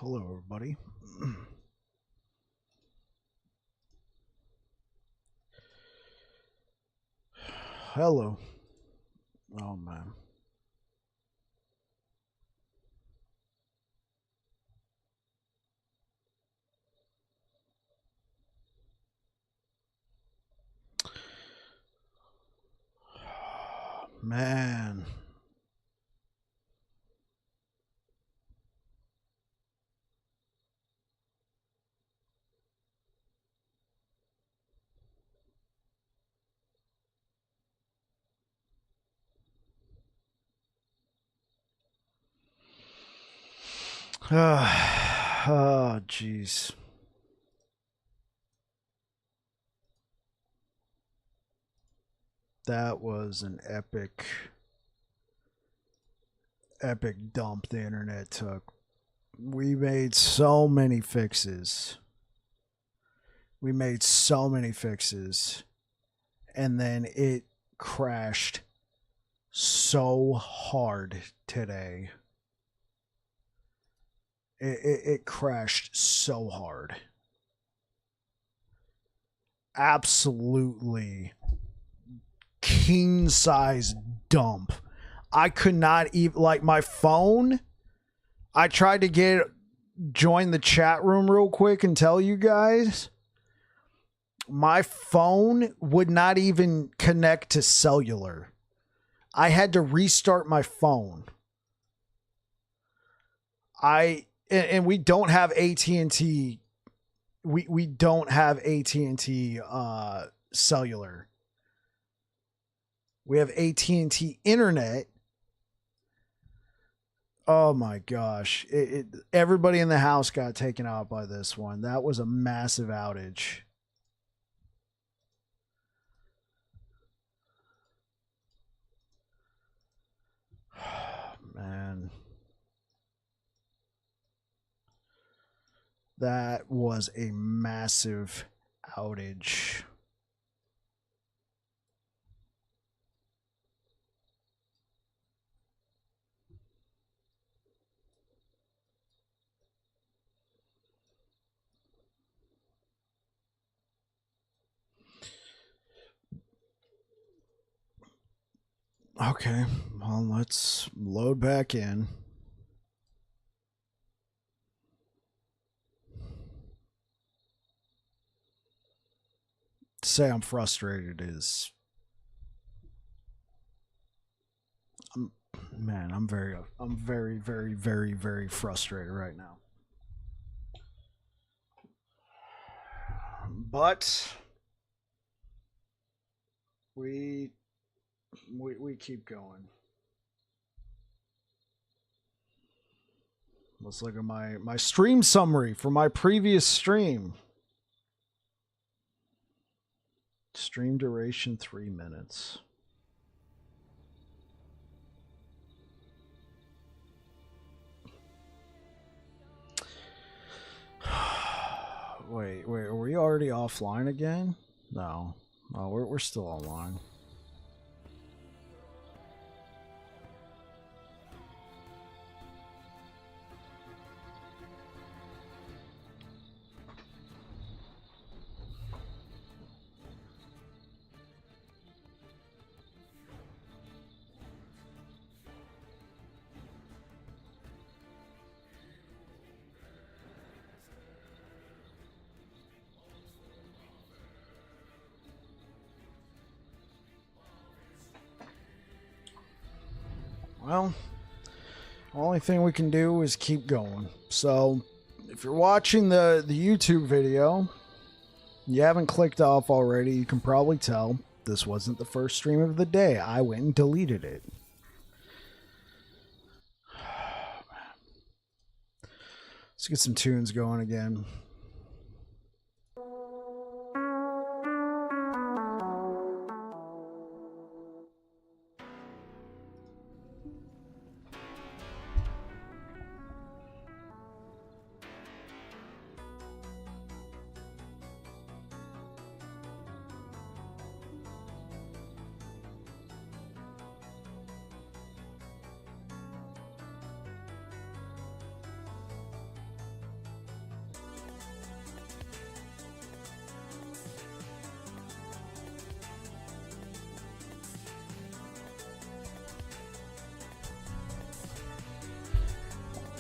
Hello, everybody. Hello. Oh, man. Man. Oh, jeez. That was an epic dump the internet took. We made so many fixes. And then it crashed so hard today. It crashed so hard. Absolutely king size dump. I could not even, like, my phone. I tried to join the chat room real quick and tell you guys. My phone would not even connect to cellular. I had to restart my phone. And we don't have AT&T. We don't have AT&T cellular. We have AT&T internet. Oh my gosh. Everybody in the house got taken out by this one. That was a massive outage. Man. That was a massive outage. Okay, well, let's load back in. To say I'm frustrated is, man, I'm very, very frustrated right now. But we keep going. Let's look at my stream summary for my previous stream. Stream duration 3 minutes. Wait, are we already offline again? No, we're still online. Well, the only thing we can do is keep going. So, if you're watching the YouTube video, you haven't clicked off already, you can probably tell this wasn't the first stream of the day. I went and deleted it. Let's get some tunes going again.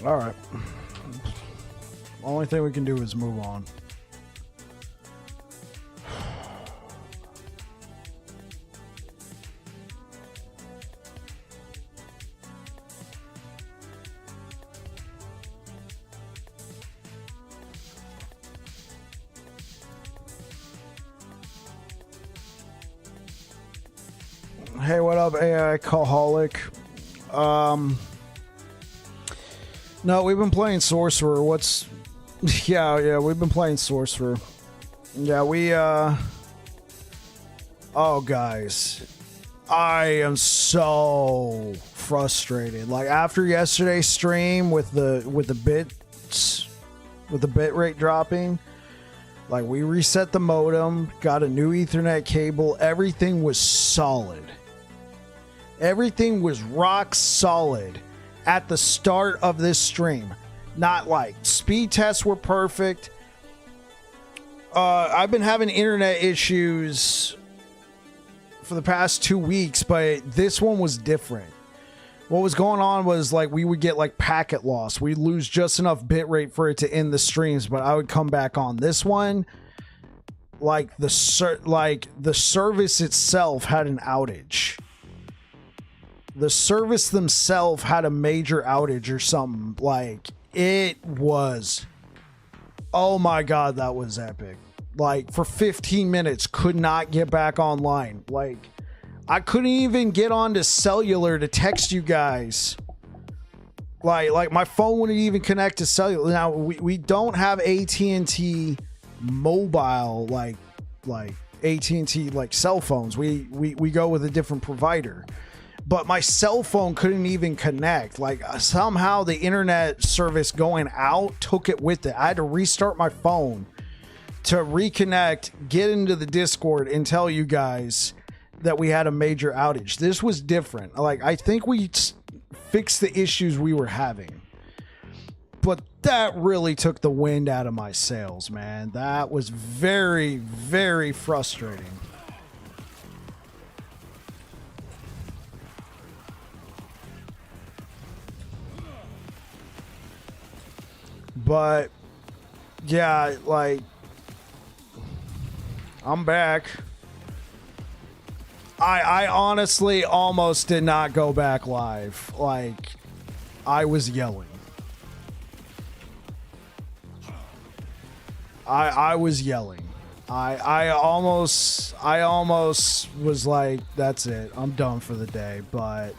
All right. Only thing we can do is move on. Hey, what up, AI Alcoholic? No, we've been playing Sorcerer. What's... Yeah, we've been playing Sorcerer. Yeah, Oh, guys. I am so frustrated. Like, after yesterday's stream with the bit rate dropping... Like, we reset the modem, got a new Ethernet cable. Everything was solid. Everything was rock solid at the start of this stream. Not like speed tests were perfect. I've been having internet issues for the past 2 weeks, but this one was different. What was going on was like we would get like packet loss. We'd lose just enough bit rate for it to end the streams, but I would come back on. This one, like the service itself had an outage. The service themselves had a major outage or something. Like, it was... Oh my god, that was epic. Like, for 15 minutes, could not get back online. Like, I couldn't even get onto cellular to text you guys. Like my phone wouldn't even connect to cellular. Now, we don't have AT&T mobile, like AT&T, like cell phones. We go with a different provider. But my cell phone couldn't even connect. Like, somehow the internet service going out took it with it. I had to restart my phone to reconnect, get into the Discord, and tell you guys that we had a major outage. This was different. Like, I think we fixed the issues we were having. But that really took the wind out of my sails, man. That was very, very frustrating. But yeah, like, I'm back. I honestly almost did not go back live. Like, I was yelling. I was yelling. I almost was like, that's it. I'm done for the day. But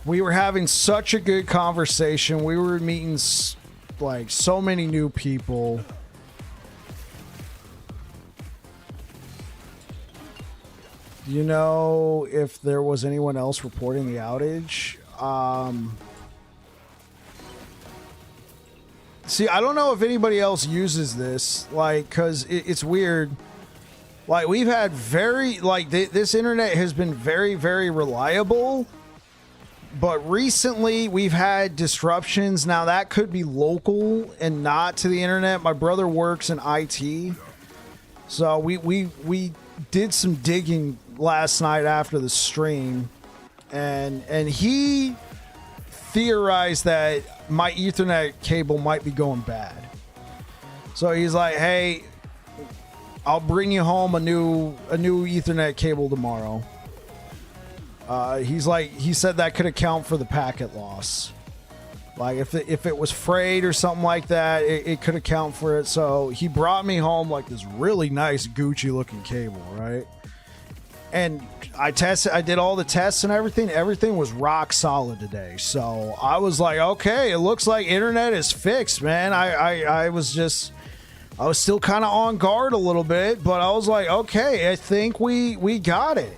we were having such a good conversation. We were meeting like so many new people. You know, if there was anyone else reporting the outage, see, I don't know if anybody else uses this, like, cause it's weird. Like, we've had this internet has been very, very reliable. But recently, we've had disruptions. Now, that could be local and not to the internet. My brother works in IT. So, we did some digging last night after the stream. And he theorized that my Ethernet cable might be going bad. So, he's like, hey, I'll bring you home a new Ethernet cable tomorrow. He said that could account for the packet loss. Like, if it was frayed or something like that, it could account for it. So he brought me home like this really nice Gucci looking cable, right? And I did all the tests and everything. Everything was rock solid today. So I was like, okay, it looks like internet is fixed, man. I was still kind of on guard a little bit, but I was like, okay, I think we got it.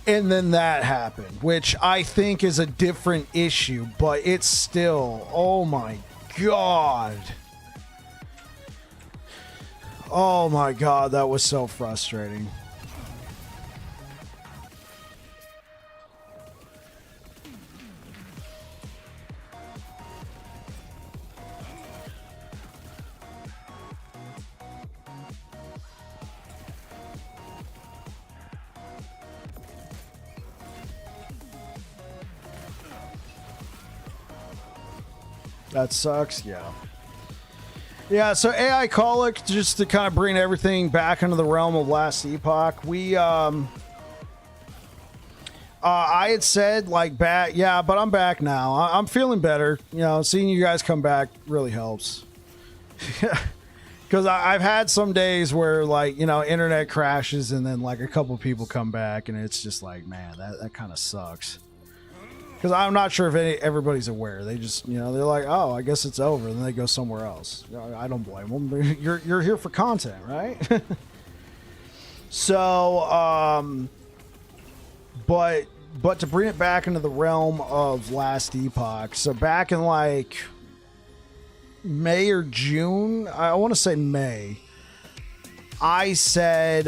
And then that happened, which I think is a different issue, but it's still, oh my God. Oh my God, that was so frustrating. That sucks. Yeah. Yeah, so AI Colic, just to kind of bring everything back into the realm of Last Epoch, we I had said like back, yeah, but I'm back now. I'm feeling better. You know, seeing you guys come back really helps. Because I've had some days where like, you know, internet crashes and then like a couple people come back and it's just like, man, that kind of sucks. Because I'm not sure if everybody's aware. They just, you know, they're like, oh, I guess it's over, and then they go somewhere else. I don't blame them. You're here for content, right? So, but to bring it back into the realm of Last Epoch, so back in like May or June, I want to say May, I said,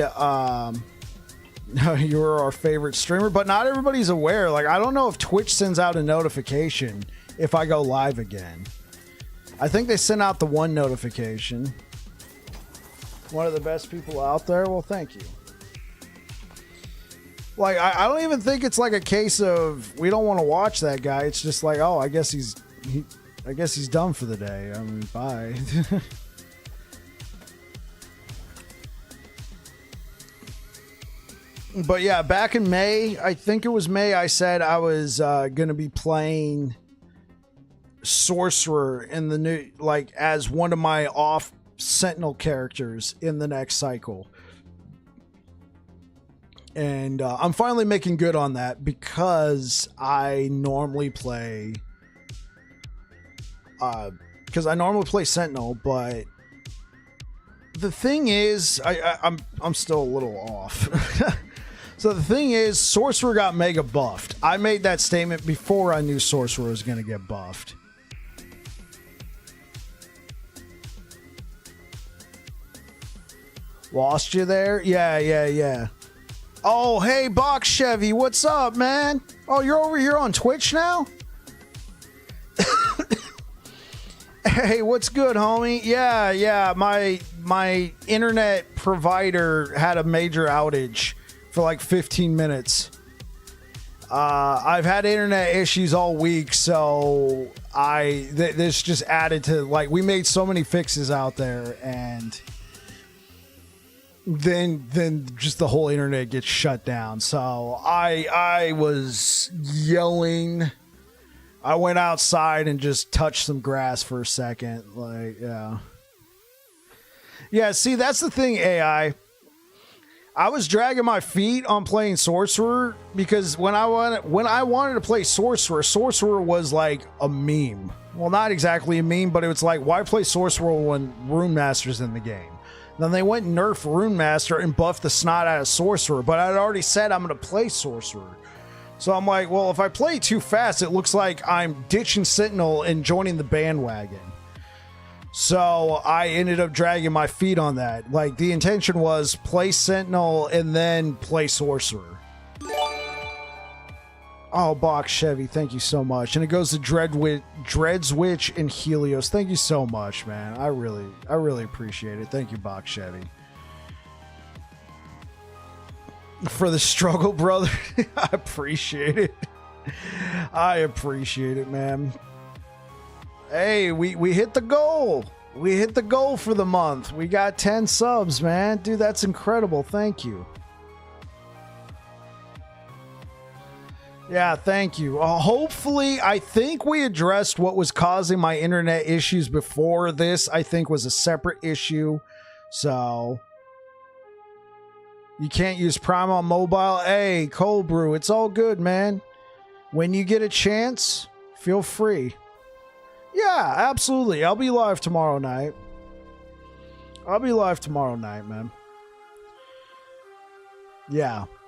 you're our favorite streamer, but not everybody's aware. Like, I don't know if Twitch sends out a notification if I go live again. I think they sent out the one notification. One of the best people out there. Well, thank you. Like, I don't even think it's like a case of we don't want to watch that guy. It's just like, oh, I guess he's done for the day. I mean, bye. But yeah, back in May, I think it was May, I said I was going to be playing Sorcerer in the new, like, as one of my off Sentinel characters in the next cycle. And I'm finally making good on that because I normally play, Sentinel, but the thing is, I'm still a little off. So the thing is, Sorcerer got mega buffed. I made that statement before I knew Sorcerer was going to get buffed. Lost you there? Yeah. Oh, hey, Box Chevy, what's up, man? Oh, you're over here on Twitch now? Hey, what's good, homie? Yeah, my internet provider had a major outage for like 15 minutes. I've had internet issues all week, so this just added to, like, we made so many fixes out there, and then just the whole internet gets shut down. So I was yelling. I went outside and just touched some grass for a second. Like, yeah. See, that's the thing, AI. I was dragging my feet on playing Sorcerer because when I wanted to play Sorcerer was like a meme. Well, not exactly a meme, but it was like, why play Sorcerer when Rune Master's in the game? Then they went and nerfed Rune Master and buffed the snot out of Sorcerer, but I'd already said I'm going to play Sorcerer. So I'm like, well, if I play too fast, it looks like I'm ditching Sentinel and joining the bandwagon. So I ended up dragging my feet on that. Like, the intention was play Sentinel and then play Sorcerer. Oh, Box Chevy, thank you so much. And it goes to Dreadswitch and Helios. Thank you so much, man. I really appreciate it. Thank you, Box Chevy. For the struggle, brother. I appreciate it. I appreciate it, man. Hey, we hit the goal. We hit the goal for the month. We got 10 subs, man. Dude, that's incredible. Thank you. Yeah, thank you. Hopefully, I think we addressed what was causing my internet issues before. This, I think, was a separate issue. So you can't use Prime on mobile. Hey, Cold Brew, it's all good, man. When you get a chance, feel free. Yeah, absolutely. I'll be live tomorrow night. Man.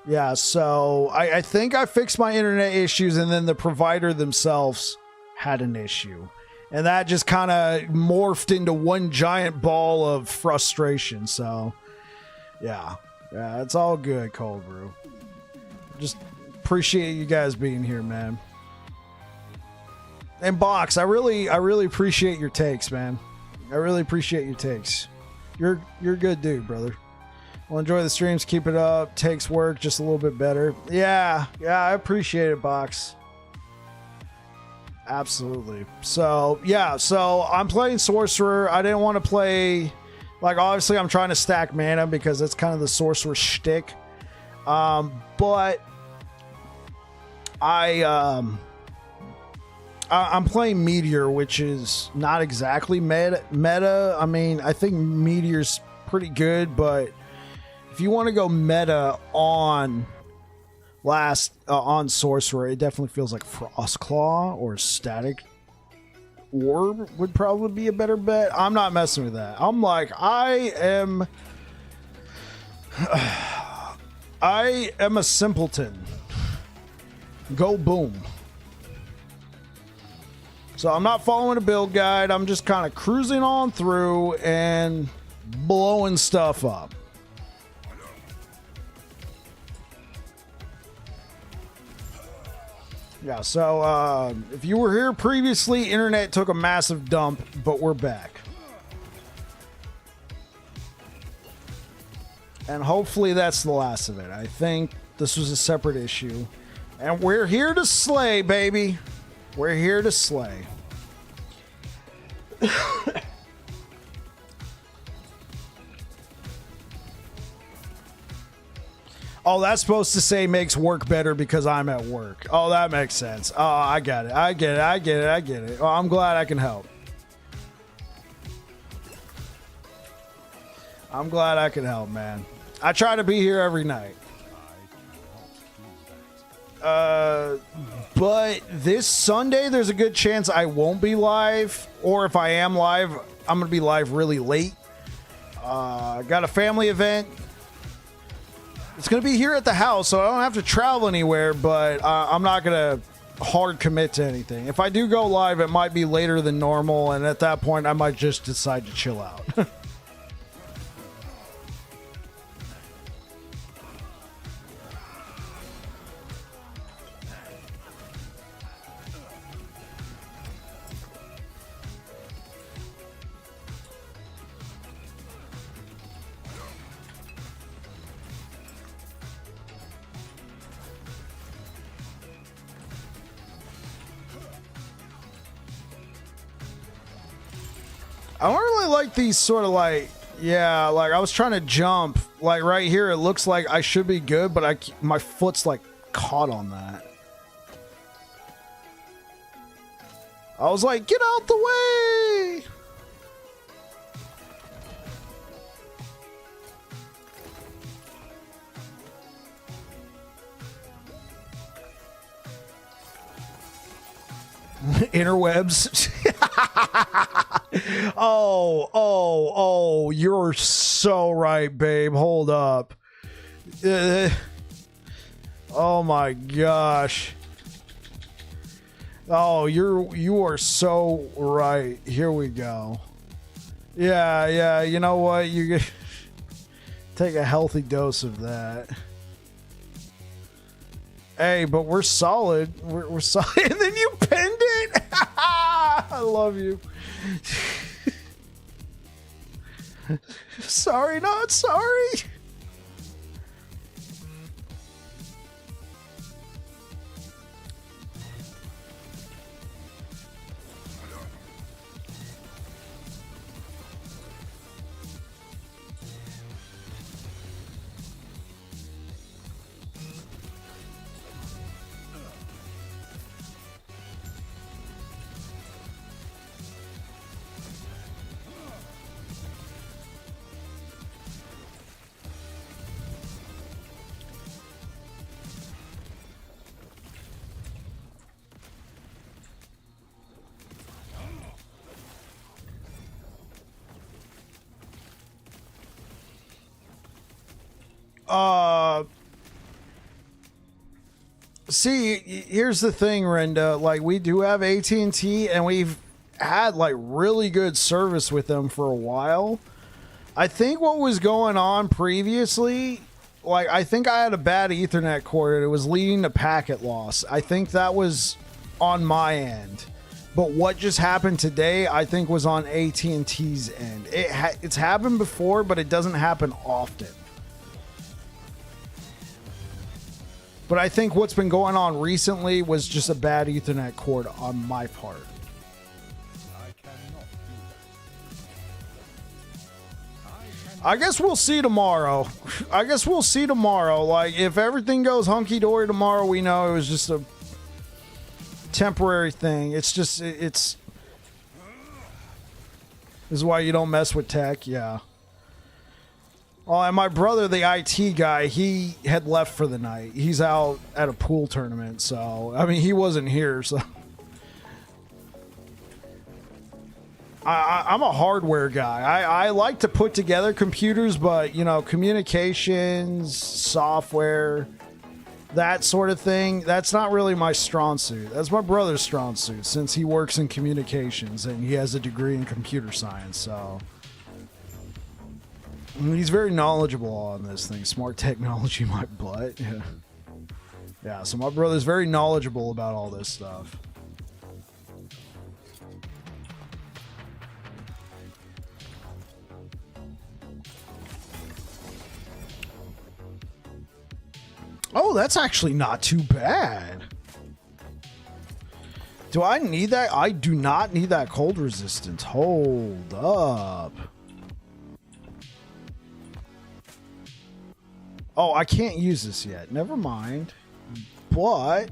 Yeah, so I think I fixed my internet issues, and then the provider themselves had an issue. And that just kind of morphed into one giant ball of frustration. So, yeah, it's all good, Cold Brew. Just appreciate you guys being here, man. And Box, I really appreciate your takes, man. I really appreciate your takes. You're a good dude, brother. Well, enjoy the streams. Keep it up. Takes work just a little bit better. Yeah, I appreciate it, Box. Absolutely. So yeah, so I'm playing sorcerer. I didn't want to play, like, obviously I'm trying to stack mana because that's kind of the sorcerer shtick. But I'm playing Meteor, which is not exactly meta. I mean, I think Meteor's pretty good, but if you want to go meta on on Sorcerer, it definitely feels like Frostclaw or Static Orb would probably be a better bet. I'm not messing with that. I'm like, I am a simpleton. Go boom. So I'm not following a build guide. I'm just kind of cruising on through and blowing stuff up. Yeah, so if you were here previously, internet took a massive dump, but we're back. And hopefully that's the last of it. I think this was a separate issue. And we're here to slay, baby. We're here to slay. Oh, that's supposed to say makes work better because I'm at work. Oh, that makes sense. Oh, I got it. I get it. Oh, I'm glad I can help. I'm glad I can help, man. I try to be here every night. But this Sunday, there's a good chance I won't be live. Or if I am live, I'm going to be live really late. Got a family event. It's going to be here at the house, so I don't have to travel anywhere, but I'm not going to hard commit to anything. If I do go live, it might be later than normal, and at that point, I might just decide to chill out. I don't really like these sort of like, yeah, like I was trying to jump, like right here, it looks like I should be good, but my foot's like caught on that. I was like, get out the way! Interwebs. Oh, you're so right, babe. Hold up. Oh my gosh. Oh, you are so right. Here we go. Yeah, you know what? You take a healthy dose of that. Hey, but we're solid. We're solid. And then you pinned it. I love you. Sorry, not sorry. See, here's the thing, Renda. Like, we do have AT&T, and we've had like really good service with them for a while. I think what was going on previously, like, I think I had a bad Ethernet cord and it was leading to packet loss. I think that was on my end. But what just happened today, I think, was on AT&T's end. It's happened before, but it doesn't happen often. But I think what's been going on recently was just a bad Ethernet cord on my part. I guess we'll see tomorrow. Like, if everything goes hunky-dory tomorrow, we know it was just a temporary thing. It's just, this is why you don't mess with tech, yeah. Oh, and my brother, the IT guy, he had left for the night. He's out at a pool tournament, so, I mean, he wasn't here, so. I'm a hardware guy. I like to put together computers, but, you know, communications, software, that sort of thing, that's not really my strong suit. That's my brother's strong suit, since he works in communications and he has a degree in computer science, so. He's very knowledgeable on this thing. Smart technology, my butt. Yeah. Yeah, so my brother's very knowledgeable about all this stuff. Oh, that's actually not too bad. Do I need that? I do not need that cold resistance. Hold up. Oh, I can't use this yet. Never mind. But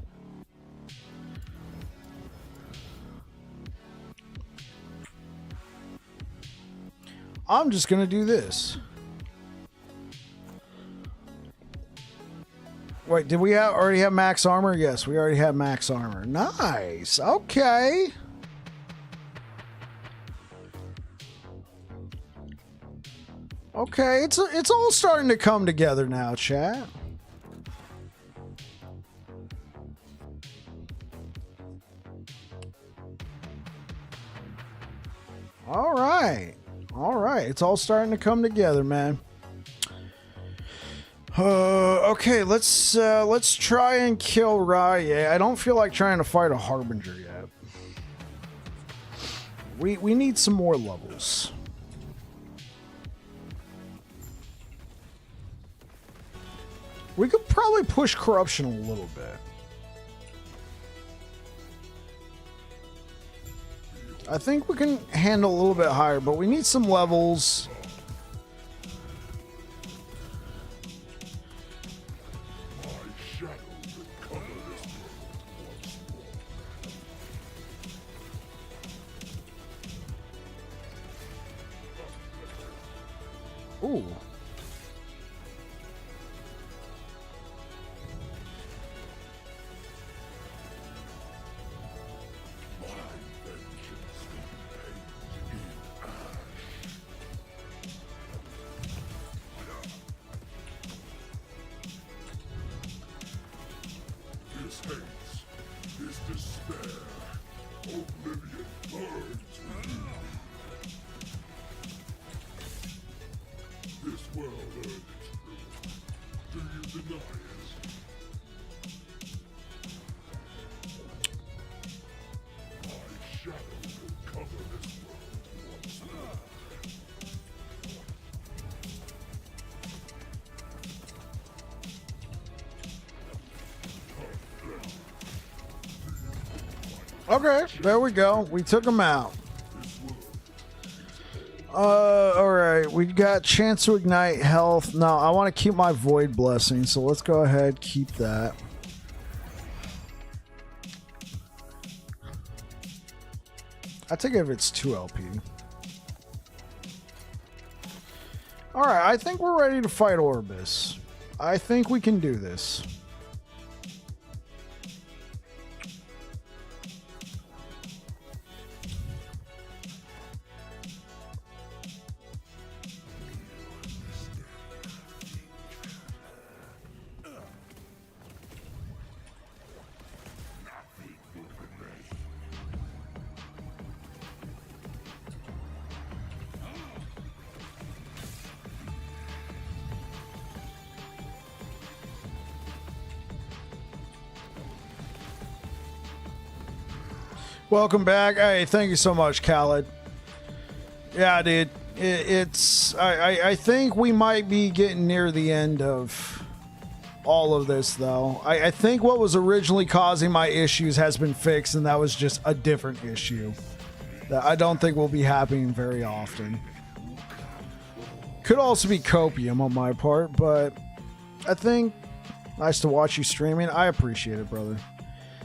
I'm just going to do this. Wait, did we already have max armor? Yes, we already have max armor. Nice. Okay. Okay, it's all starting to come together now, chat. All right. All right, it's all starting to come together, man. Okay, let's try and kill Rye. I don't feel like trying to fight a Harbinger yet. We need some more levels. We could probably push corruption a little bit. I think we can handle a little bit higher, but we need some levels. Ooh. Okay, there we go. We took him out. Alright, we got chance to ignite health. No, I want to keep my void blessing, so let's go ahead, keep that. I think if it's 2 LP. Alright, I think we're ready to fight Orbis. I think we can do this. Welcome back. Hey, thank you so much, Khaled. Yeah, dude. I think we might be getting near the end of all of this, though. I think what was originally causing my issues has been fixed, and that was just a different issue that I don't think will be happening very often. Could also be copium on my part, but I think nice to watch you streaming. I appreciate it, brother.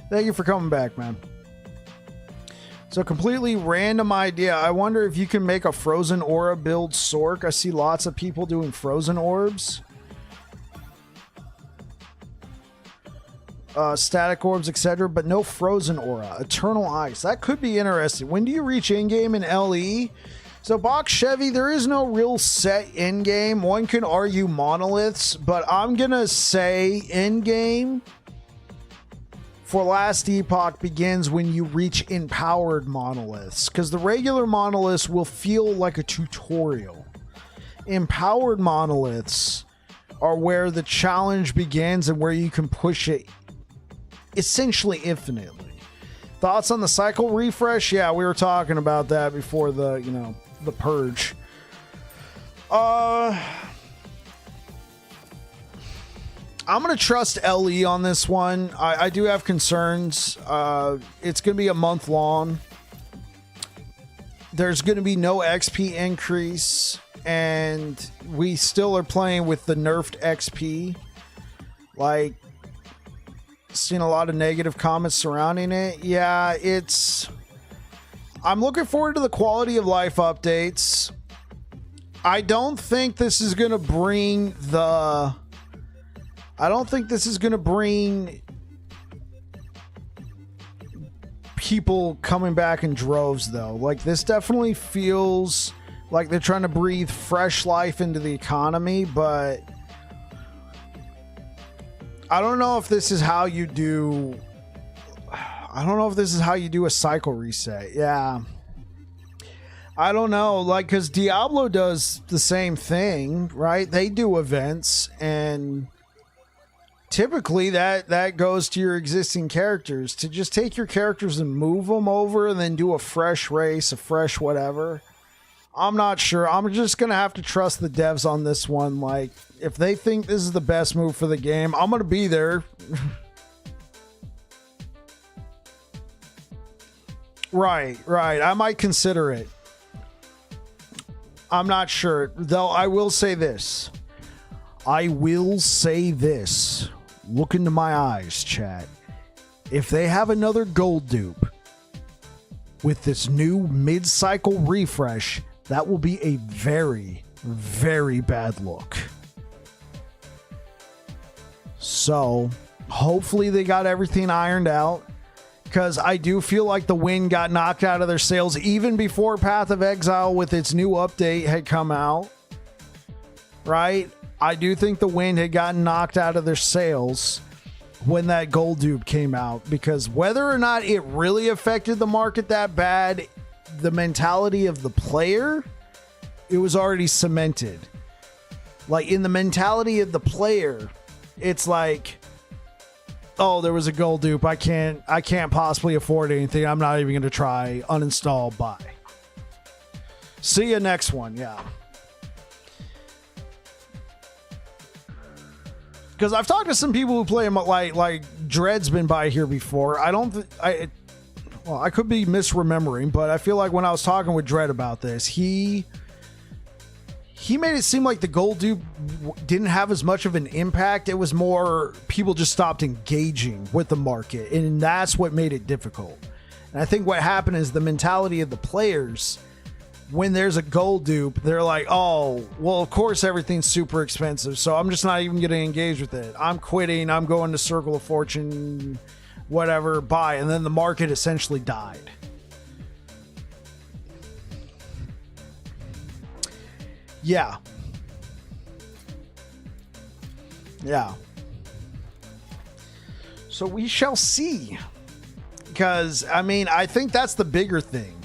Thank you for coming back, man. So completely random idea. I wonder if you can make a frozen aura build Sork. I see lots of people doing frozen orbs. Static orbs, etc. But no frozen aura. Eternal ice. That could be interesting. When do you reach in-game in LE? So Box Chevy, there is no real set in-game. One can argue monoliths, but I'm going to say in-game for Last Epoch begins when you reach empowered monoliths, because the regular monoliths will feel like a tutorial. Empowered monoliths are where the challenge begins and where you can push it essentially infinitely. Thoughts on the cycle refresh? Yeah, we were talking about that before the, you know, the purge. I'm going to trust LE on this one. I do have concerns. It's going to be a month long. There's going to be no XP increase, and we still are playing with the nerfed XP. Like, seen a lot of negative comments surrounding it. Yeah, I'm looking forward to the quality of life updates. I don't think this is going to bring people coming back in droves, though. Like, this definitely feels like they're trying to breathe fresh life into the economy, but I don't know if this is how you do a cycle reset. Yeah. I don't know, like, because Diablo does the same thing, right? They do events, and typically that goes to your existing characters. To just take your characters and move them over and then do a fresh race, a fresh whatever, I'm not sure. I'm just going to have to trust the devs on this one. Like, if they think this is the best move for the game, I'm going to be there. Right. I might consider it. I'm not sure. Though I will say this. Look into my eyes, chat. If they have another gold dupe with this new mid-cycle refresh, that will be a very, very bad look. So, hopefully they got everything ironed out, because I do feel like the wind got knocked out of their sails even before Path of Exile with its new update had come out. Right? I do think the wind had gotten knocked out of their sails when that gold dupe came out, because whether or not it really affected the market that bad, the mentality of the player, it was already cemented. Like, in the mentality of the player, it's like, oh, there was a gold dupe. I can't possibly afford anything. I'm not even going to try. Uninstall, buy. See you next one. Yeah. Because I've talked to some people who play like Dread's been by here before. I could be misremembering, but I feel like when I was talking with Dread about this, he made it seem like the gold dupe didn't have as much of an impact. It was more people just stopped engaging with the market, and that's what made it difficult. And I think what happened is the mentality of the players, when there's a gold dupe, they're like, oh, well, of course everything's super expensive, so I'm just not even going to engage with it. I'm quitting. I'm going to Circle of Fortune, whatever, buy. And then the market essentially died. Yeah. So we shall see. Because, I mean, I think that's the bigger thing.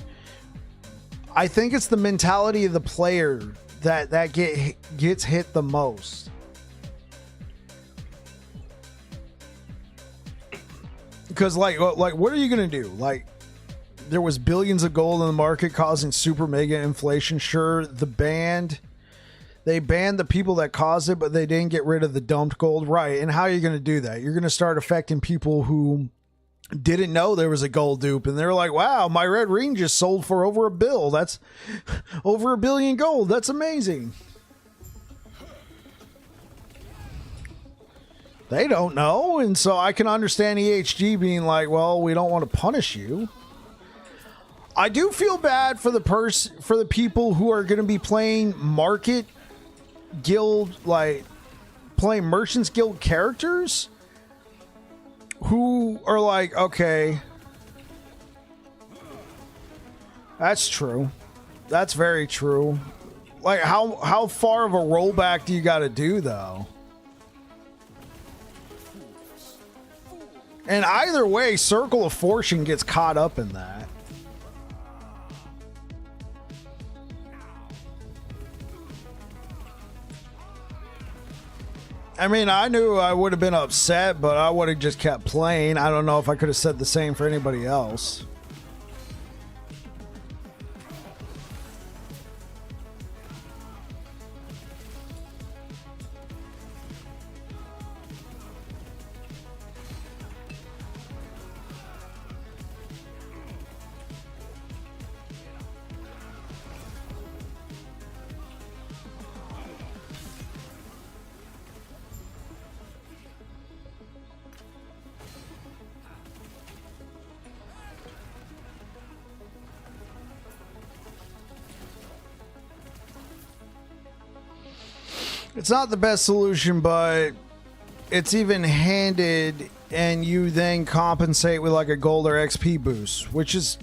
I think it's the mentality of the player that gets hit the most. Because, like, what are you going to do? Like, there was billions of gold in the market causing super mega inflation. Sure, the band They banned the people that caused it, but they didn't get rid of the dumped gold. Right. And how are you going to do that? You're going to start affecting people who didn't know there was a gold dupe, and they're like, wow, my red ring just sold for over $1 billion. That's over $1 billion gold. That's amazing. They don't know. And so I can understand EHG being like, well, we don't want to punish you. I do feel bad for the people who are going to be playing Market Guild, like playing Merchants Guild characters who are like, okay, that's true. That's very true. Like, how far of a rollback do you got to do, though? And either way, Circle of Fortune gets caught up in that. I mean, I knew I would have been upset, but I would have just kept playing. I don't know if I could have said the same for anybody else. It's not the best solution, but it's even handed, and you then compensate with like a gold or XP boost, which is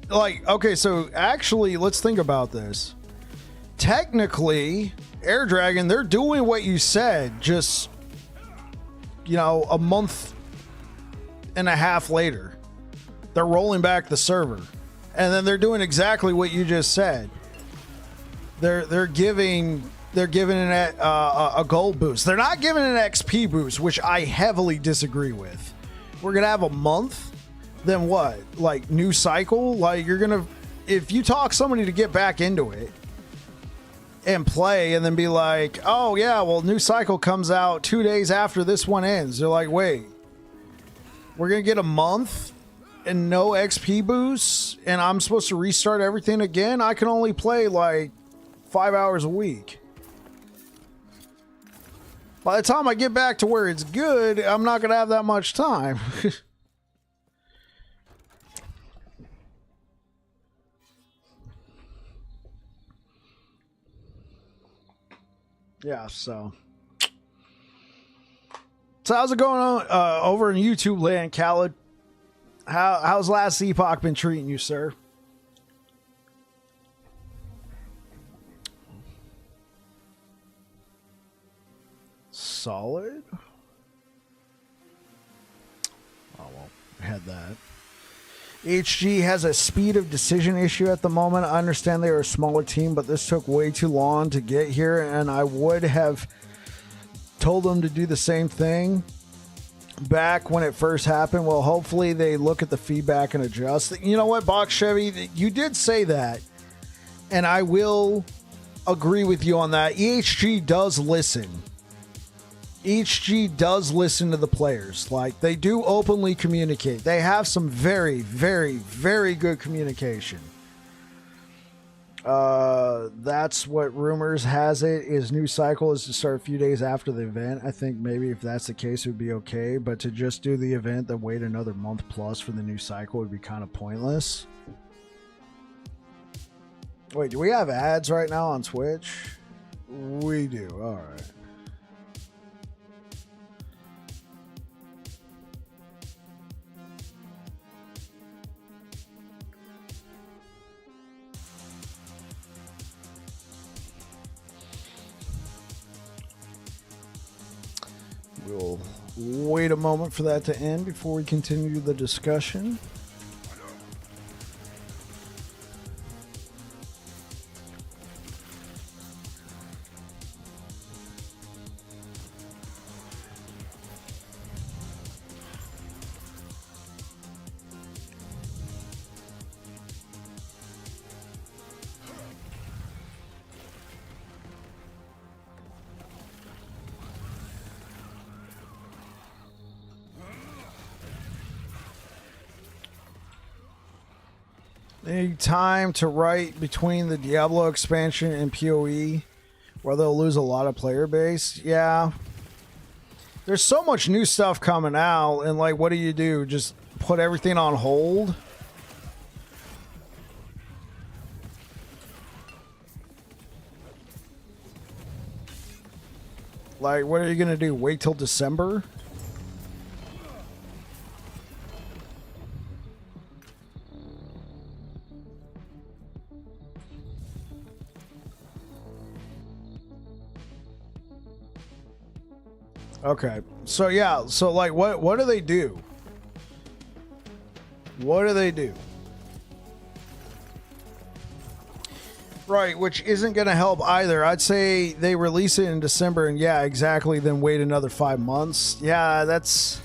like, okay, so actually, let's think about this. Technically, Air Dragon, they're doing what you said, just, you know, a month and a half later. They're rolling back the server, and then they're doing exactly what you just said. They're giving it a gold boost. They're not giving an XP boost, which I heavily disagree with. We're going to have a month, then what? Like, new cycle? Like, you're going to... If you talk somebody to get back into it and play and then be like, oh, yeah, well, new cycle comes out 2 days after this one ends. They're like, wait, we're going to get a month and no XP boosts and I'm supposed to restart everything again? I can only play, like, 5 hours a week. By the time I get back to where it's good, I'm not going to have that much time. Yeah, so how's it going on over in YouTube land, Khaled? How's last Epoch been treating you, sir? Solid. Oh, well, I had that. HG has a speed of decision issue at the moment. I understand they are a smaller team, but this took way too long to get here, and I would have told them to do the same thing back when it first happened. Well, hopefully they look at the feedback and adjust. You know what, Box Chevy, you did say that, and I will agree with you on that. EHG does listen. HG does listen to the players. Like, they do openly communicate. They have some very, very, very good communication. That's what rumors has it, is new cycle is to start a few days after the event. I think maybe if that's the case, it would be okay. But to just do the event, then wait another month plus for the new cycle would be kind of pointless. Wait, do we have ads right now on Twitch? We do. All right. We'll wait a moment for that to end before we continue the discussion. They need time to write between the Diablo expansion and PoE, where they'll lose a lot of player base. Yeah. There's so much new stuff coming out, and like, what do you do? Just put everything on hold? Like, what are you gonna do? Wait till December? Okay. So yeah, so like what do they do? What do they do? Right, which isn't going to help either. I'd say they release it in December and yeah, exactly, then wait another 5 months. Yeah, that's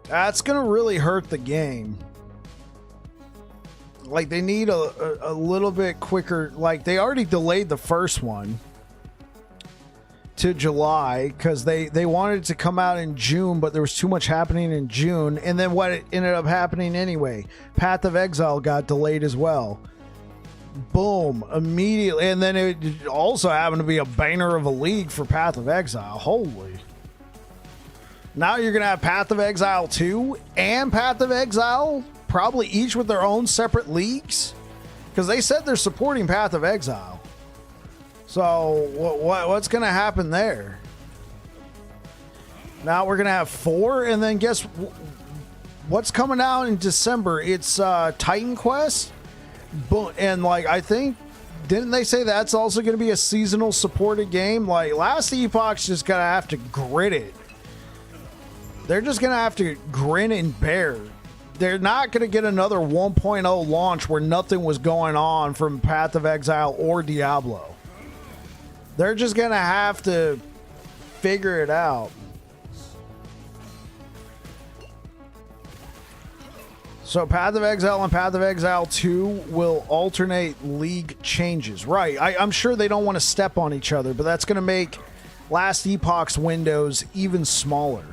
going to really hurt the game. Like, they need a little bit quicker. Like, they already delayed the first one to July because they wanted it to come out in June, but there was too much happening in June. And then what ended up happening anyway? Path of Exile got delayed as well. Boom, immediately. And then it also happened to be a banner of a league for Path of Exile. Holy. Now you're going to have Path of Exile 2 and Path of Exile, probably each with their own separate leagues, because they said they're supporting Path of Exile. So what's going to happen there? Now we're going to have 4, and then guess what's coming out in December? It's Titan Quest. And like, I think, didn't they say that's also going to be a seasonal supported game? Like, last Epoch's just gonna have to grit it. They're just gonna have to grin and bear. They're not gonna get another 1.0 launch where nothing was going on from Path of Exile or Diablo. They're just gonna have to figure it out. So Path of Exile and Path of Exile 2 will alternate league changes. Right. I'm sure they don't want to step on each other, but that's going to make last Epoch's windows even smaller.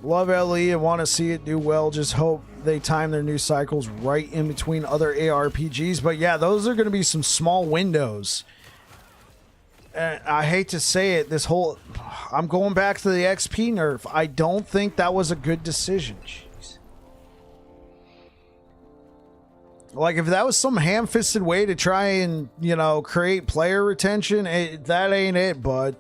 Love LE and want to see it do well. Just hope they time their new cycles right in between other ARPGs. But yeah, those are going to be some small windows. I hate to say it, I'm going back to the XP nerf. I don't think that was a good decision. Jeez. Like, if that was some ham-fisted way to try and, create player retention, that ain't it, bud.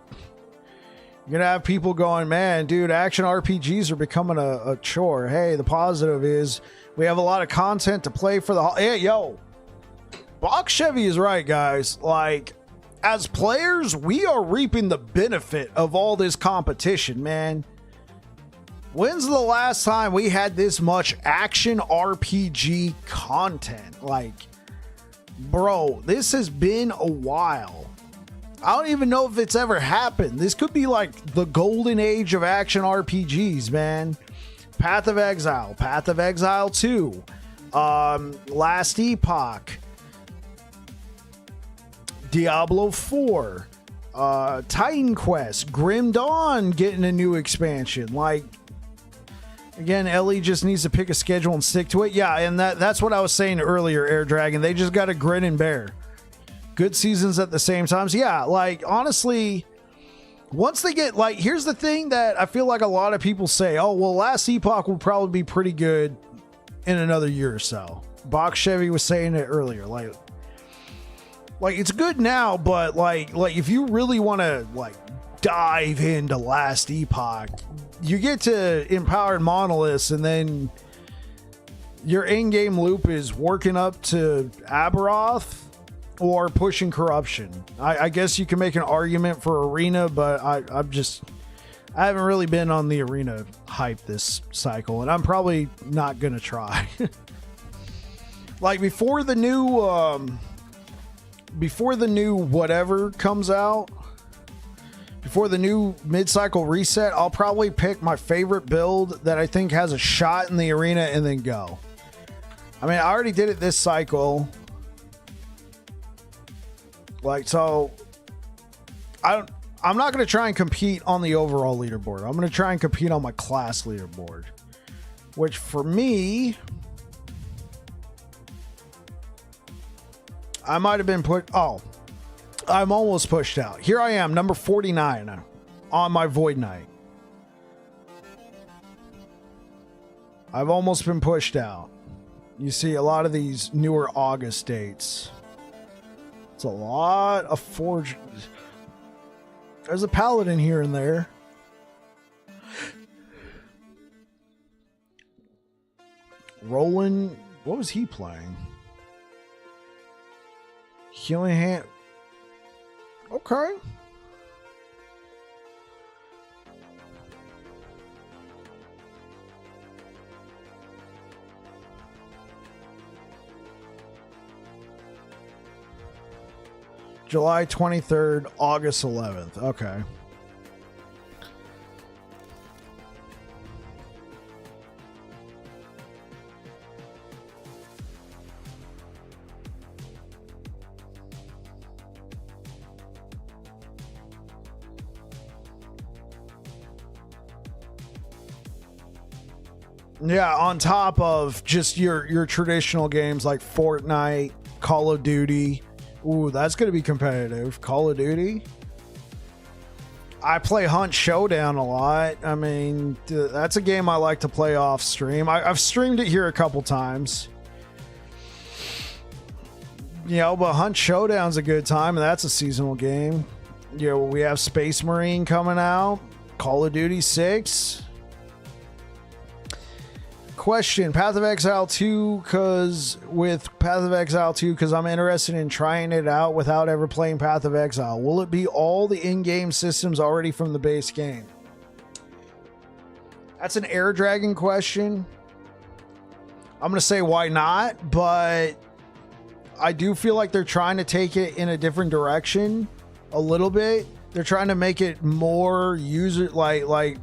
You're gonna have people going, man, dude, action RPGs are becoming a chore. Hey, the positive is we have a lot of content to play for the... Hey, yo! Box Chevy is right, guys. Like... As players, we are reaping the benefit of all this competition, man. When's the last time we had this much action RPG content? Like, bro, this has been a while. I don't even know if it's ever happened. This could be like the golden age of action RPGs, man. Path of Exile, Path of Exile 2, Last Epoch, Diablo 4, Titan Quest, Grim Dawn getting a new expansion. Like, again, Ellie just needs to pick a schedule and stick to it. Yeah, and that's what I was saying earlier, Air Dragon. They just got to grin and bear. Good seasons at the same times. Yeah, like, honestly, once they get, like, here's the thing that I feel like a lot of people say, oh, well, Last Epoch will probably be pretty good in another year or so. Box Chevy was saying it earlier. Like, it's good now, but like if you really want to like dive into Last Epoch, you get to Empowered Monoliths, and then your in-game loop is working up to Aberoth or pushing Corruption. I guess you can make an argument for Arena, but I haven't really been on the Arena hype this cycle, and I'm probably not gonna try. Like, before the new whatever comes out, before the new mid-cycle reset, I'll probably pick my favorite build that I think has a shot in the arena and then go. I mean, I already did it this cycle. Like, so I I'm not going to try and compete on the overall leaderboard. I'm going to try and compete on my class leaderboard, which for me, I might have been I'm almost pushed out. Here I am, number 49 on my Void Knight. I've almost been pushed out. You see a lot of these newer August dates. It's a lot of forge. There's a paladin here and there. Roland, what was he playing? Healing hand. Okay. July 23rd, August 11th. Okay. Yeah, on top of just your traditional games like Fortnite, Call of Duty. Ooh, that's going to be competitive. Call of Duty. I play Hunt Showdown a lot. I mean, that's a game I like to play off stream. I've streamed it here a couple times. You know, but Hunt Showdown's a good time, and that's a seasonal game. You know, we have Space Marine coming out. Call of Duty 6. Question, Path of Exile 2, because I'm interested in trying it out without ever playing Path of Exile. Will it be all the in-game systems already from the base game? That's an Air Dragon question. I'm going to say why not, but I do feel like they're trying to take it in a different direction a little bit. They're trying to make it more user like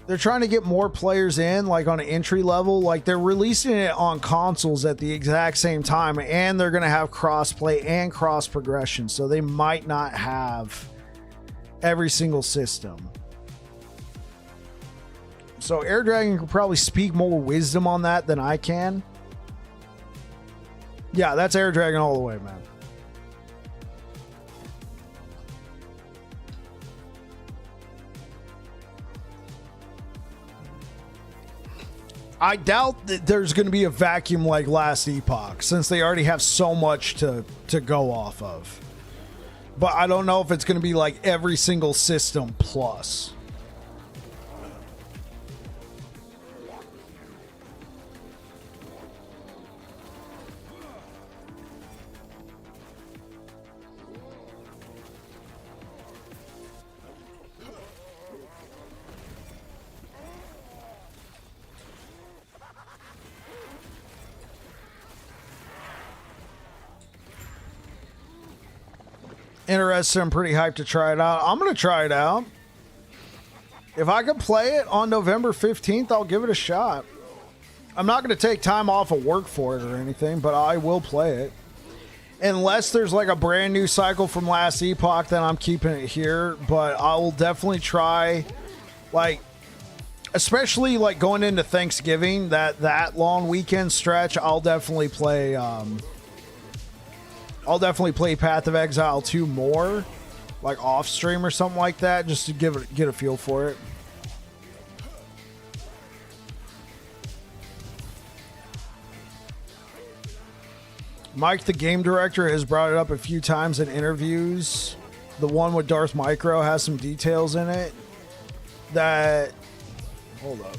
they're trying to get more players in, like on an entry level. Like they're releasing it on consoles at the exact same time, and they're going to have cross-play and cross-progression. So they might not have every single system. So Air Dragon could probably speak more wisdom on that than I can. Yeah, that's Air Dragon all the way, man. I doubt that there's going to be a vacuum like last Epoch, since they already have so much to go off of. But I don't know if it's going to be like every single system plus. Interested. I'm pretty hyped to try it out. I'm going to try it out. If I can play it on November 15th, I'll give it a shot. I'm not going to take time off of work for it or anything, but I will play it. Unless there's like a brand new cycle from last Epoch, then I'm keeping it here. But I will definitely try, like, especially like going into Thanksgiving, that long weekend stretch, I'll definitely play Path of Exile 2 more, like off stream or something like that, just to get a feel for it. Mike, the game director, has brought it up a few times in interviews. The one with Darth Micro has some details in it that... Hold up.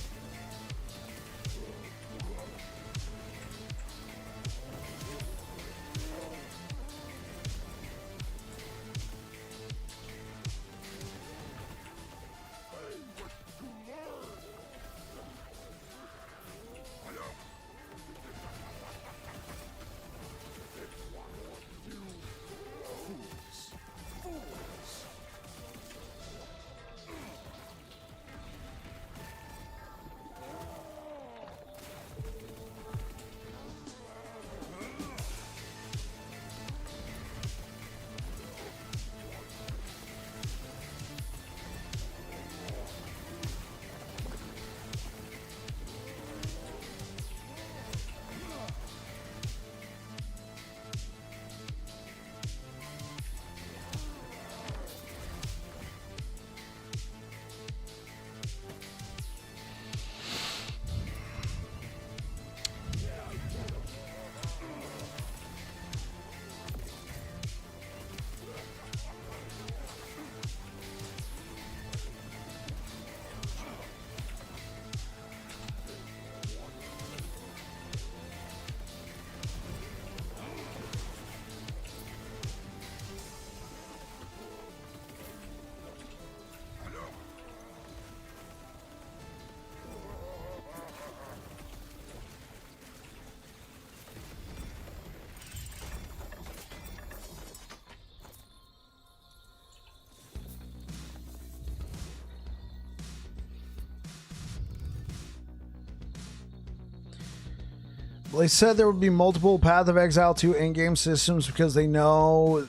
They said there would be multiple Path of Exile 2 in-game systems because they know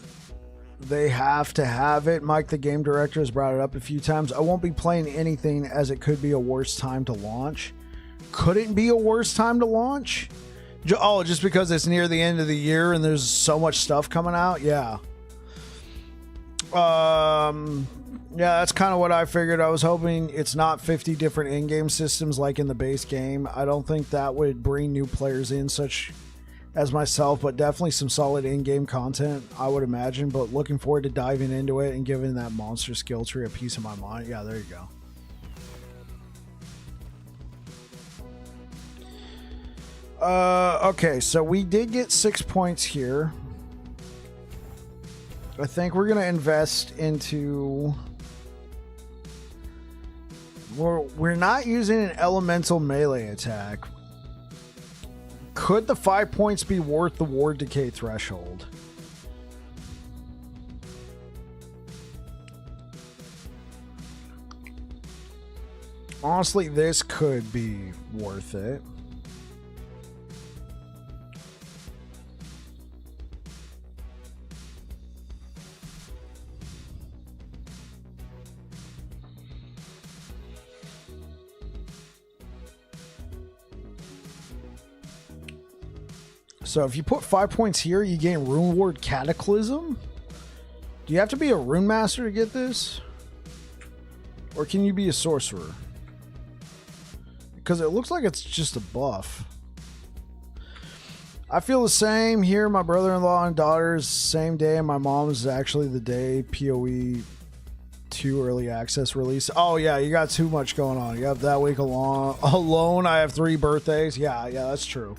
they have to have it. Mike, the game director, has brought it up a few times. I won't be playing anything as it could be a worse time to launch. Could it be a worse time to launch? Oh, just because it's near the end of the year and there's so much stuff coming out? Yeah. Yeah, that's kind of what I figured. I was hoping it's not 50 different in-game systems like in the base game. I don't think that would bring new players in such as myself, but definitely some solid in-game content, I would imagine. But looking forward to diving into it and giving that monster skill tree a piece of my mind. Yeah, there you go. Okay, so we did get 6 points here. I think we're going to invest into... We're not using an elemental melee attack. Could the 5 points be worth the ward decay threshold? Honestly, this could be worth it. So if you put 5 points here, you gain Rune Ward Cataclysm. Do you have to be a Rune Master to get this? Or can you be a sorcerer? Because it looks like it's just a buff. I feel the same here. My brother-in-law and daughter's same day, and my mom's is actually the day PoE 2 early access release. Oh yeah, you got too much going on. You have that week alone. I have 3 birthdays. Yeah, that's true.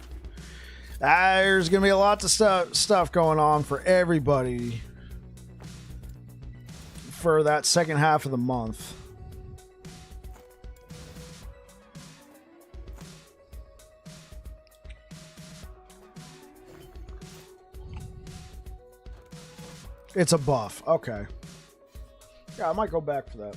There's gonna be a lot of stuff going on for everybody for that second half of the month. It's a buff. Okay. Yeah, I might go back for that.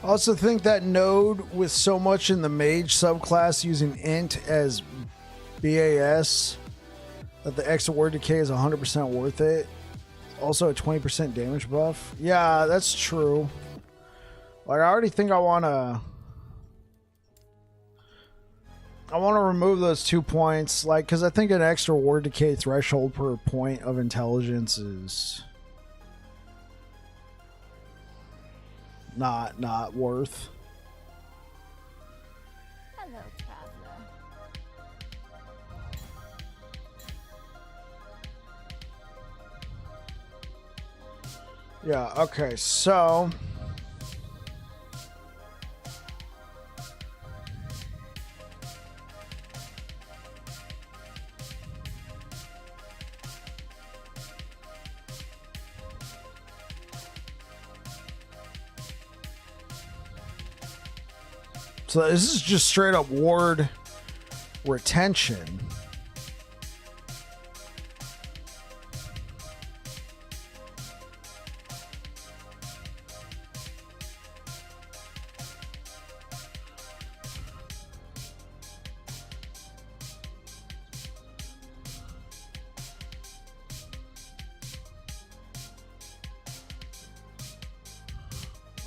I also think that node with so much in the mage subclass using int as BAS, that the extra word decay is 100% worth it. Also a 20% damage buff. Yeah, that's true. Like, I already think I want to remove those 2 points, like, because I think an extra word decay threshold per point of intelligence is not worth. Hello, traveler. Yeah, okay, so this is just straight up ward retention.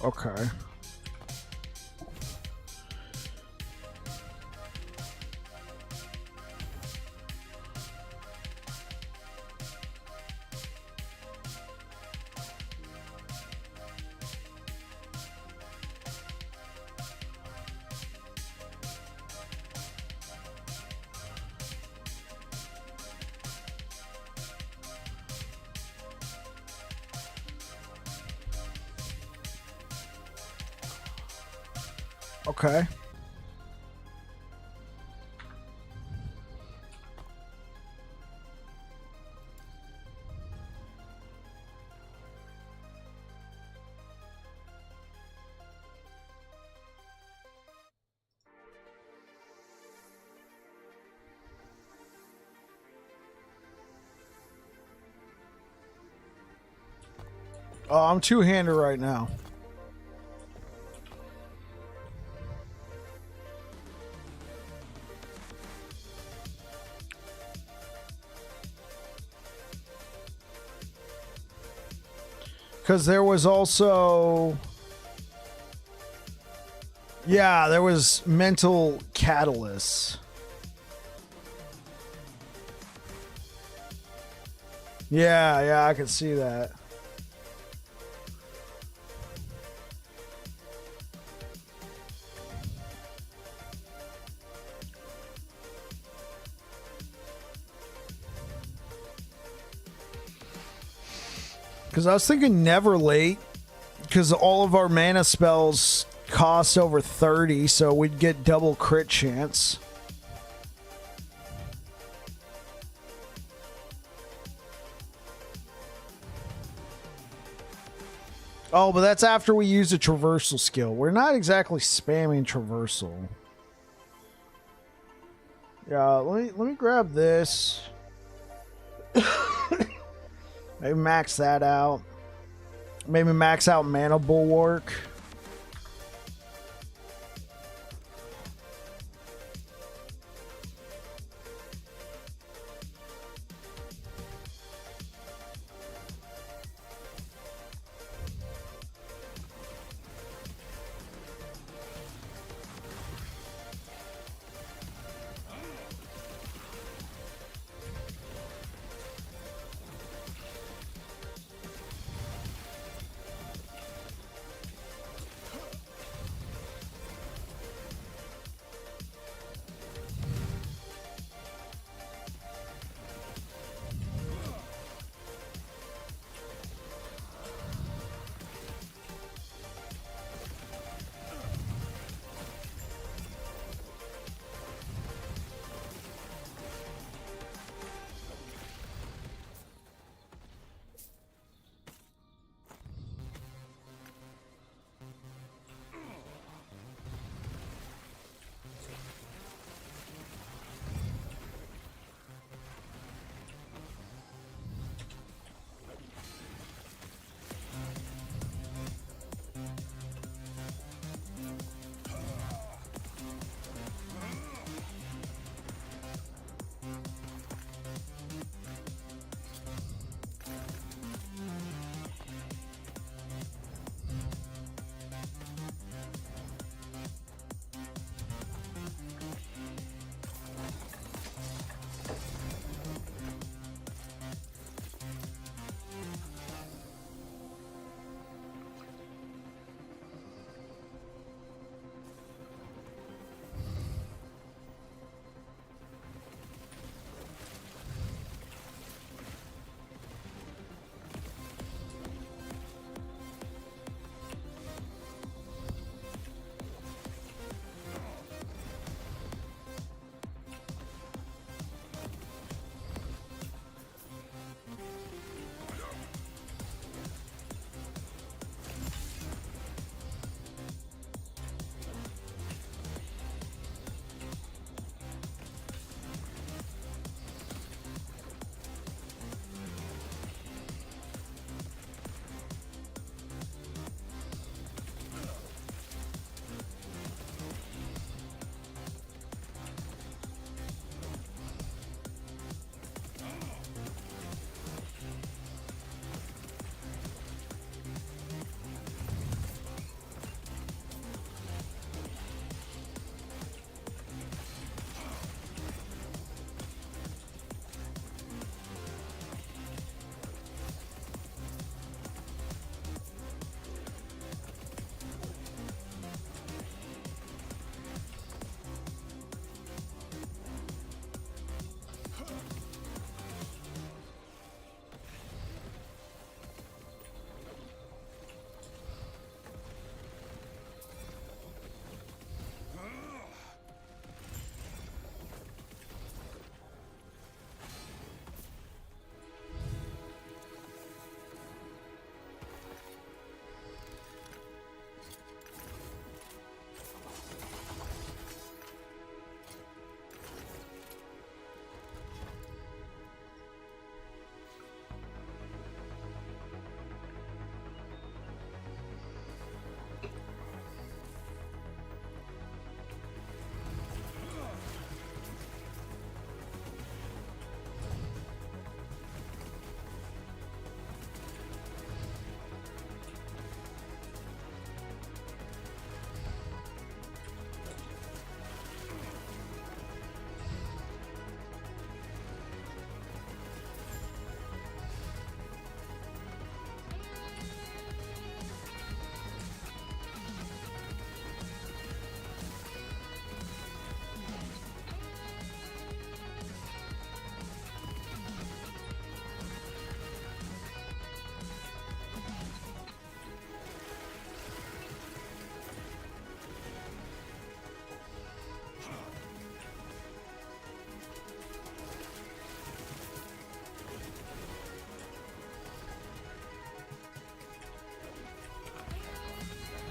Okay. Okay. Oh, I'm two-handed right now. Because there was also... Yeah, there was mental catalysts. Yeah, I can see that. Because I was thinking never late, because all of our mana spells cost over 30, so we'd get double crit chance. Oh, but that's after we use a traversal skill. We're not exactly spamming traversal. Yeah, let me grab this. Maybe max that out. Maybe max out Mana Bulwark.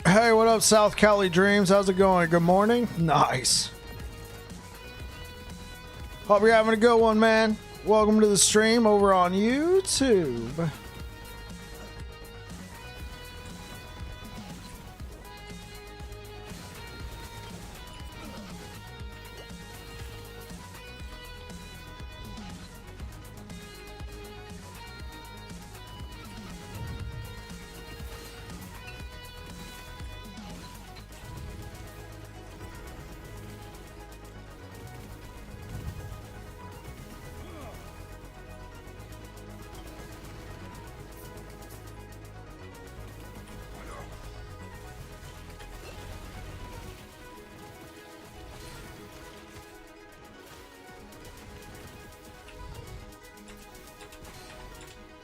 Hey, what up, South Cali Dreams? How's it going? Good morning. Nice. Hope you're having a good one, man. Welcome to the stream over on YouTube.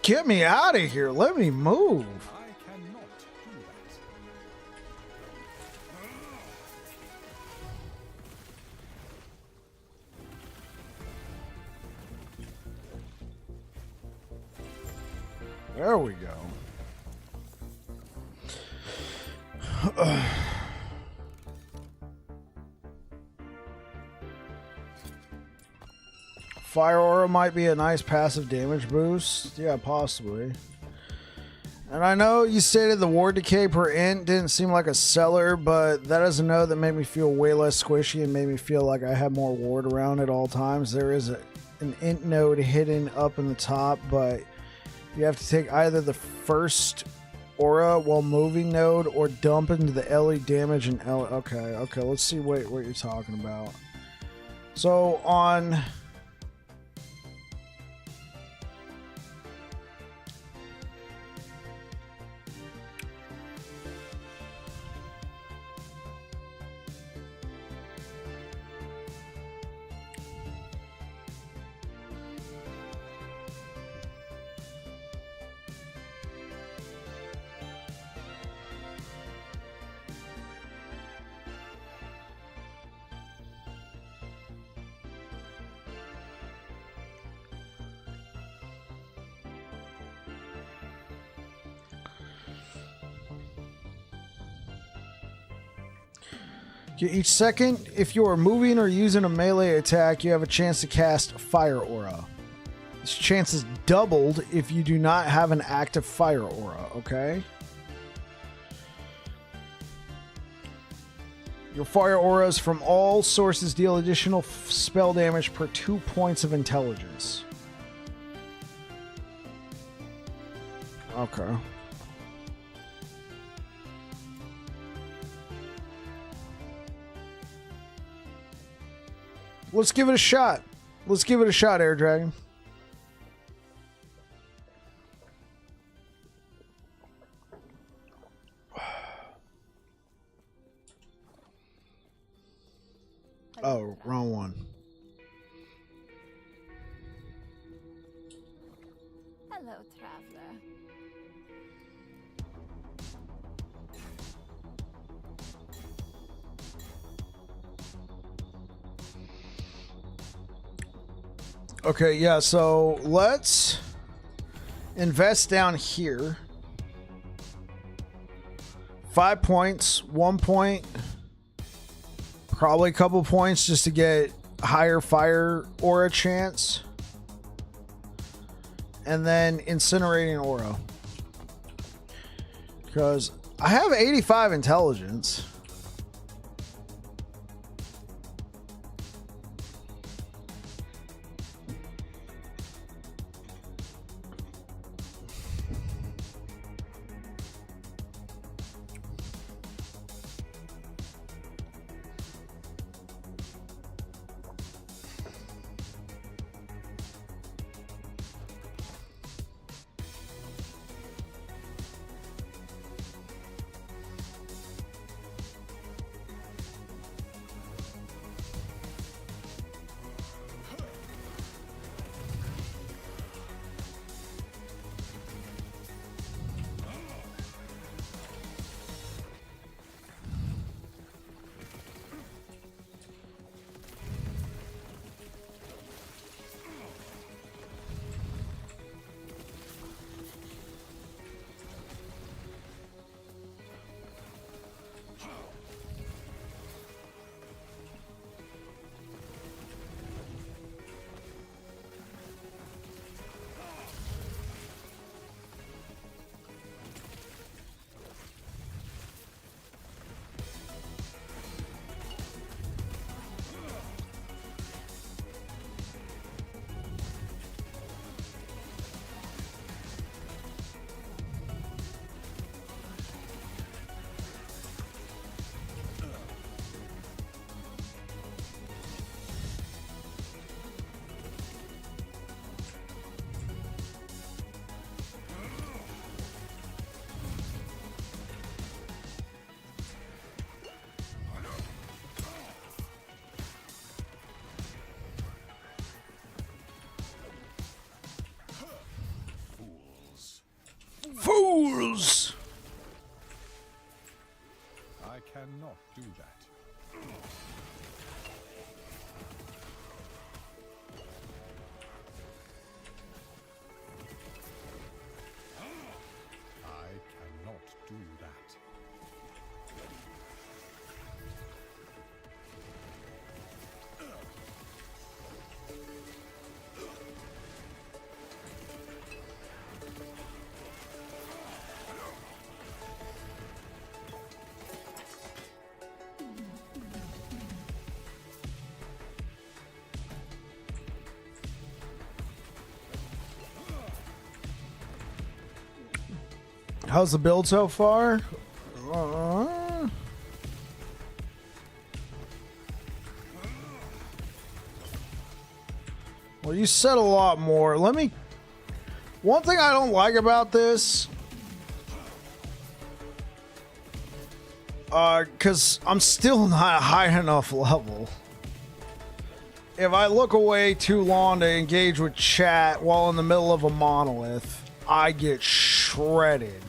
Get me out of here. Let me move. I cannot do that. There we go. Fire Aura might be a nice passive damage boost. Yeah, possibly. And I know you stated the ward decay per int didn't seem like a seller, but that is a node that made me feel way less squishy and made me feel like I had more ward around at all times. There is an int node hidden up in the top, but you have to take either the first aura while moving node or dump into the LE damage and L. Okay, let's see what you're talking about. So on... Each second, if you are moving or using a melee attack, you have a chance to cast Fire Aura. This chance is doubled if you do not have an active Fire Aura, okay? Your Fire Auras from all sources deal additional spell damage per 2 points of intelligence. Okay. Let's give it a shot. Let's give it a shot, Air Dragon. Oh, wrong one. Hello, traveler. Okay, yeah, so let's invest down here. 5 points, 1 point, probably a couple points just to get higher Fire Aura chance. And then Incinerating Aura. Because I have 85 intelligence. cannot do that. I cannot do that. How's the build so far? Well, you said a lot more. Let me... One thing I don't like about this... because I'm still not high enough level. If I look away too long to engage with chat while in the middle of a monolith, I get shredded.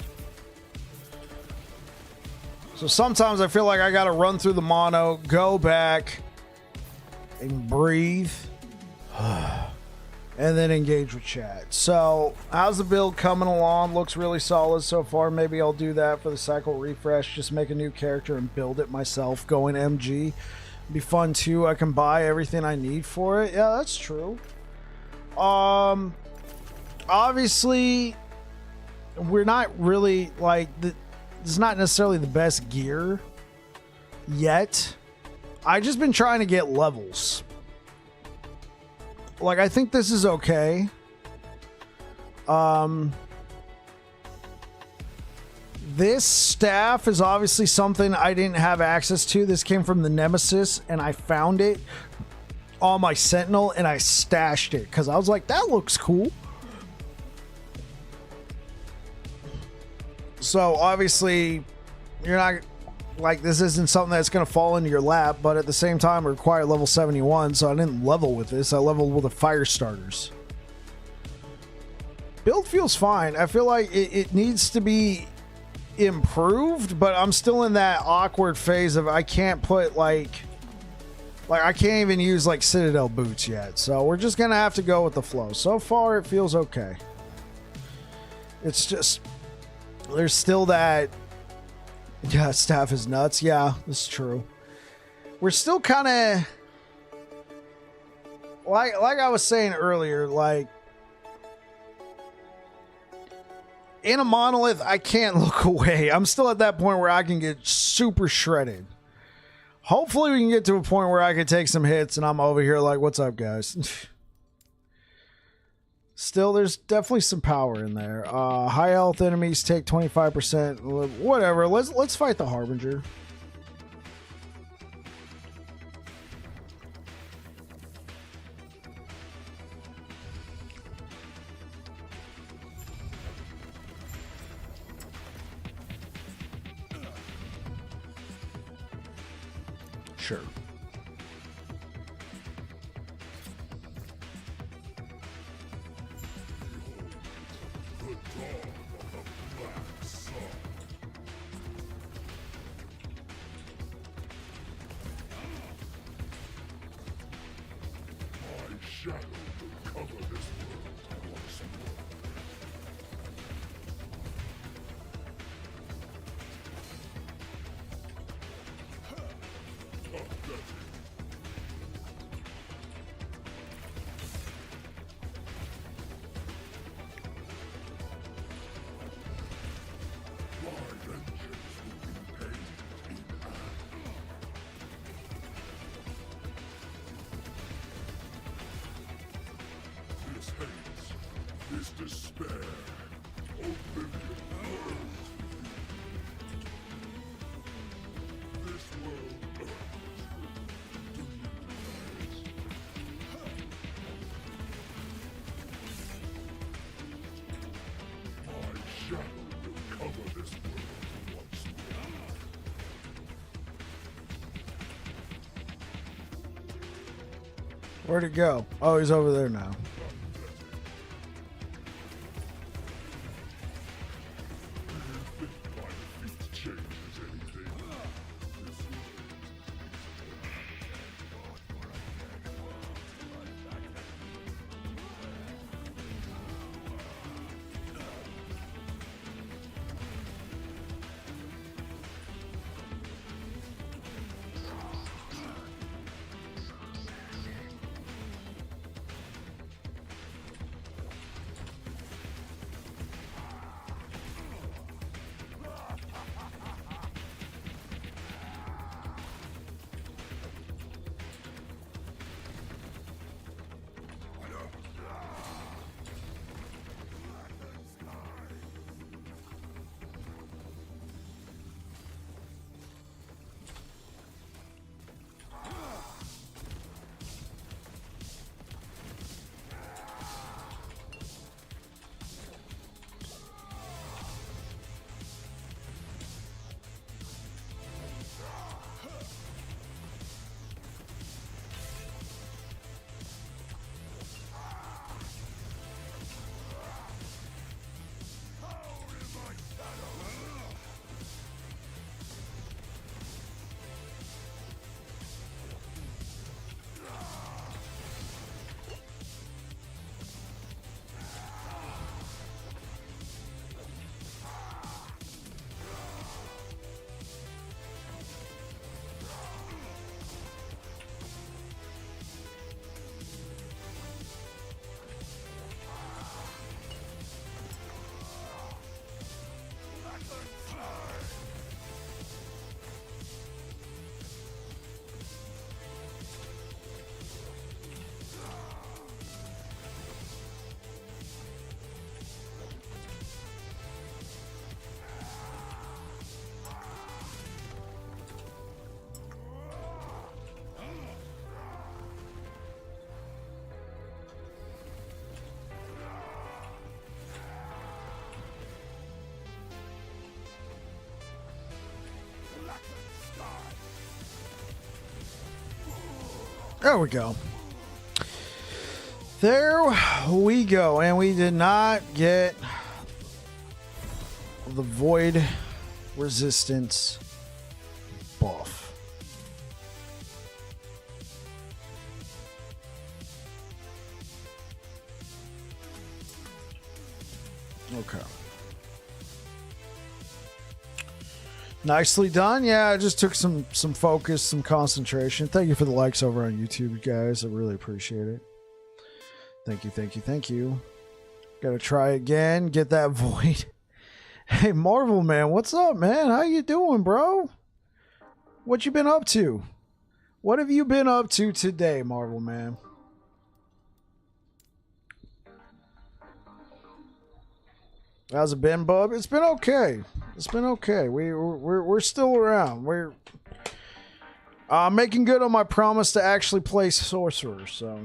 So sometimes I feel like I gotta run through the mono, go back, and breathe, and then engage with chat. So, how's the build coming along? Looks really solid so far. Maybe I'll do that for the cycle refresh. Just make a new character and build it myself. Going MG. Be fun too. I can buy everything I need for it. Yeah, that's true. Obviously, we're not really like it's not necessarily the best gear yet. I just been trying to get levels. Like, I think this is okay. This staff is obviously something I didn't have access to. This came from the Nemesis, and I found it on my Sentinel, and I stashed it because I was like, that looks cool. So obviously you're not like, this isn't something that's going to fall into your lap, but at the same time it required level 71, so I didn't level with this. I leveled with the fire starters. Build feels fine. I feel like it needs to be improved, but I'm still in that awkward phase of I can't put like I can't even use like Citadel boots yet, so we're just gonna have to go with the flow. So far it feels okay. It's just there's still that, yeah, staff is nuts. Yeah, that's true. We're still kind of like I was saying earlier, like in a monolith, I can't look away. I'm still at that point where I can get super shredded. Hopefully we can get to a point where I can take some hits and I'm over here like, what's up, guys? Still, there's definitely some power in there. High health enemies take 25%. Whatever. Let's fight the Harbinger. Sure. This despair, oblivion, this world my shadow will cover this world once more. Where'd it go? Oh, he's over there now. There we go. There we go. And we did not get the void resistance buff. Okay. Nicely done. Yeah, I just took some focus, some concentration. Thank you for the likes over on YouTube, guys. I really appreciate it. Thank you, thank you, thank you. Gotta try again. Get that void. Hey, Marvel Man, what's up, man? How you doing, bro? What you been up to? What have you been up to today, Marvel Man? How's it been, bub? It's been okay. It's been okay. We're still around. We're making good on my promise to actually play Sorcerer, so.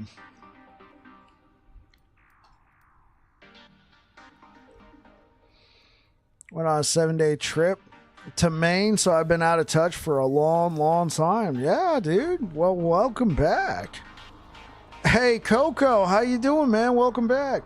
Went on a 7-day trip to Maine, so I've been out of touch for a long time. Yeah, dude. Well, welcome back. Hey, Coco, how you doing, man? Welcome back.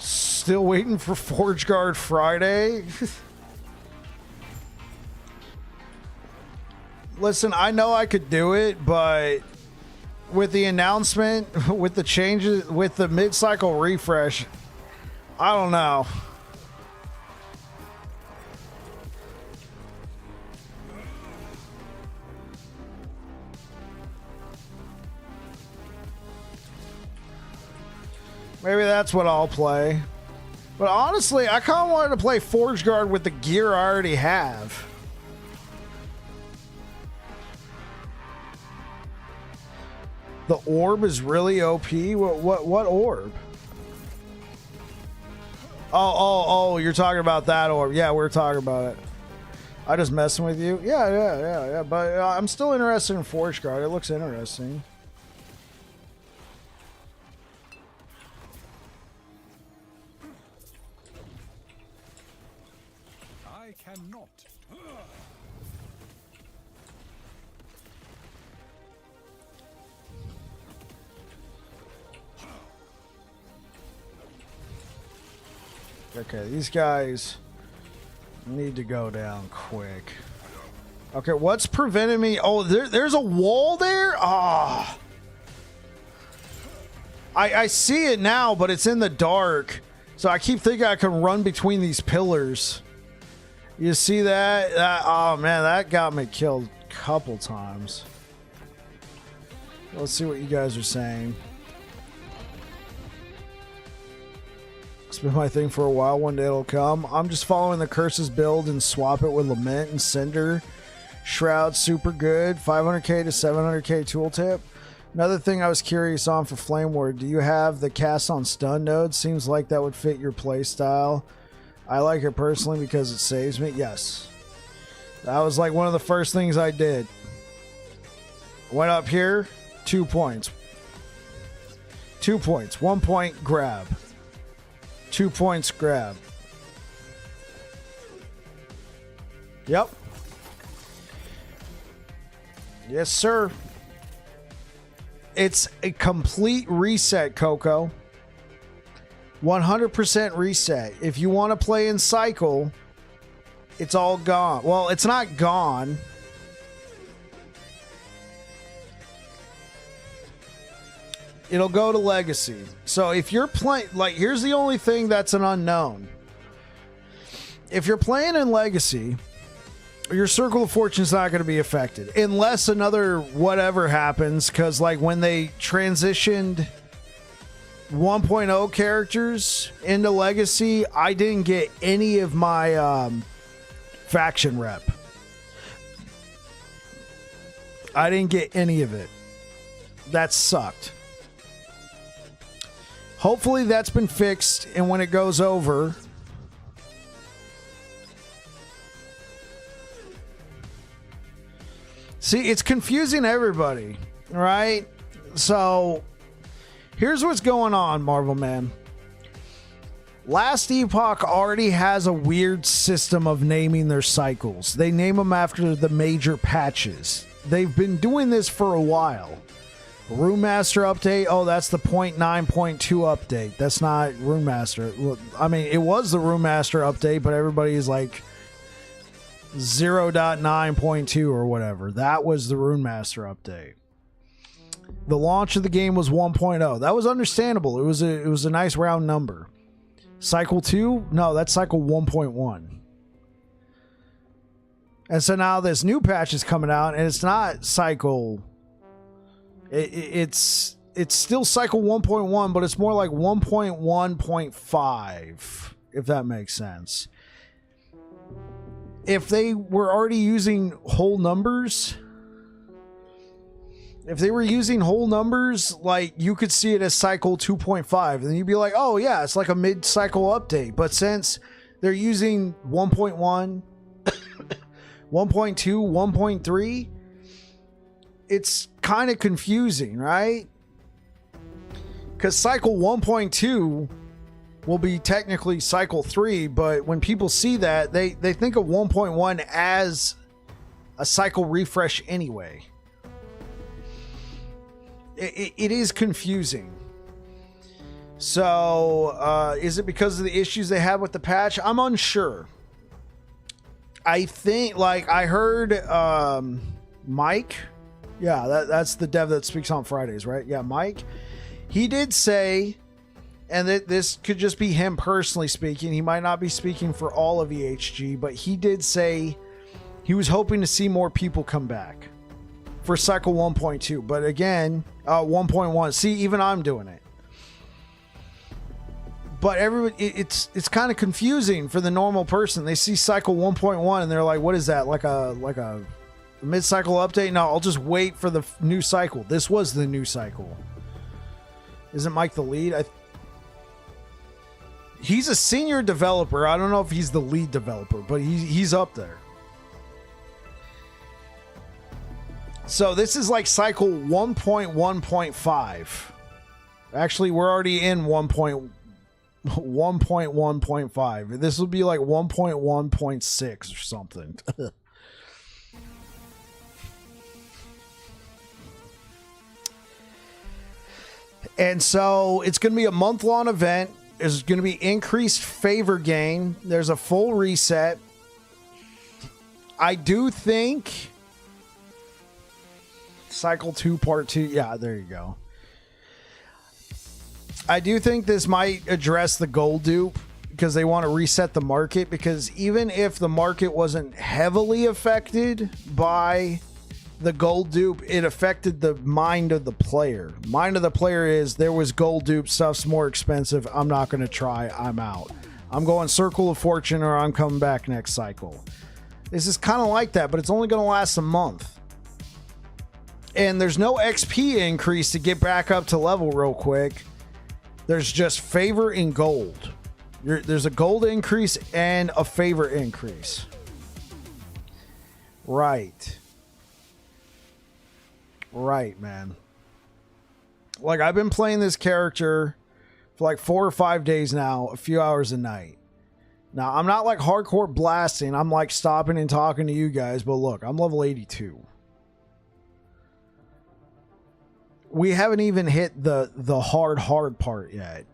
Still waiting for Forge Guard Friday. Listen, I know I could do it, but with the announcement, with the changes, with the mid-cycle refresh, I don't know. Maybe that's what I'll play. But honestly, I kind of wanted to play Forge Guard with the gear I already have. The orb is really OP. What orb? Oh, you're talking about that orb. Yeah, we're talking about it. I just messing with you. Yeah. But I'm still interested in Forge Guard. It looks interesting. I cannot. Okay, these guys need to go down quick. Okay, what's preventing me? Oh, there's a wall there? Ah. I see it now, but it's in the dark. So I keep thinking I can run between these pillars. You see that? Oh, man, that got me killed a couple times. Let's see what you guys are saying. It's been my thing for a while. One day it'll come. I'm just following the Curses build and swap it with Lament and Cinder. Shroud, super good. 500k to 700k tooltip. Another thing I was curious on for Flame Ward. Do you have the cast on stun node? Seems like that would fit your playstyle. I like it personally because it saves me. Yes. That was like one of the first things I did. Went up here. 2 points. 2 points. 1 point grab. 2 points grab. Yep. Yes, sir. It's a complete reset, Coco. 100% reset. If you want to play in cycle, it's all gone. Well, it's not gone. It'll go to Legacy. So if you're playing, like, here's the only thing that's an unknown. If you're playing in Legacy, your Circle of Fortune's not going to be affected. Unless another whatever happens, because, like, when they transitioned 1.0 characters into Legacy, I didn't get any of my faction rep. I didn't get any of it. That sucked. Hopefully that's been fixed, and when it goes over, see, it's confusing everybody. right? So here's what's going on, Marvel Man. Last Epoch already has a weird system of naming their cycles. They name them after the major patches. They've been doing this for a while. Rune Master update. Oh, that's the 0.9.2 update. That's not Rune Master. I mean, it was the Rune Master update, but everybody's like 0.9.2 or whatever. That was the Rune Master update. The launch of the game was 1.0. That was understandable. It was a nice round number. Cycle 2? No, that's cycle 1.1. And so now this new patch is coming out, and it's not cycle. It's still cycle 1.1, but it's more like 1.1.5, if that makes sense. If they were already using whole numbers, like you could see it as cycle 2.5, and you'd be like, oh yeah, it's like a mid-cycle update. But since they're using 1.1, 1.2, 1.3, it's kind of confusing, right? Because cycle 1.2 will be technically cycle 3, but when people see that, they think of 1.1 as a cycle refresh anyway. It is confusing. So, is it because of the issues they had with the patch? I'm unsure. I think, like, I heard Mike. Yeah, that's the dev that speaks on Fridays, right? Yeah, Mike. He did say, and this could just be him personally speaking. He might not be speaking for all of EHG, but he did say he was hoping to see more people come back for cycle 1.2. But again, 1.1. See, even I'm doing it. But everybody, it's kind of confusing for the normal person. They see cycle 1.1 and they're like, "What is that? Like a mid-cycle update?" No, I'll just wait for the new cycle. This was the new cycle. Isn't Mike the lead? He's a senior developer. I don't know if he's the lead developer, but he's up there. So this is like cycle 1.1.5. Actually, we're already in 1.1.5. This will be like 1.1.6 or something. And so it's going to be a month-long event. There's going to be increased favor gain. There's a full reset. I do think cycle 2 part 2. Yeah, there you go. I do think this might address the gold dupe because they want to reset the market, because even if the market wasn't heavily affected by the gold dupe, it affected the mind of the player. Mind of the player is, there was gold dupe, stuff's more expensive, I'm not going to try, I'm out. I'm going Circle of Fortune or I'm coming back next cycle. This is kind of like that, but it's only going to last a month. And there's no XP increase to get back up to level real quick. There's just favor in gold. There's a gold increase and a favor increase. Right, man. Like, I've been playing this character for like 4 or 5 days now, a few hours a night. Now, I'm not like hardcore blasting. I'm like stopping and talking to you guys, but look, I'm level 82. We haven't even hit the hard part yet.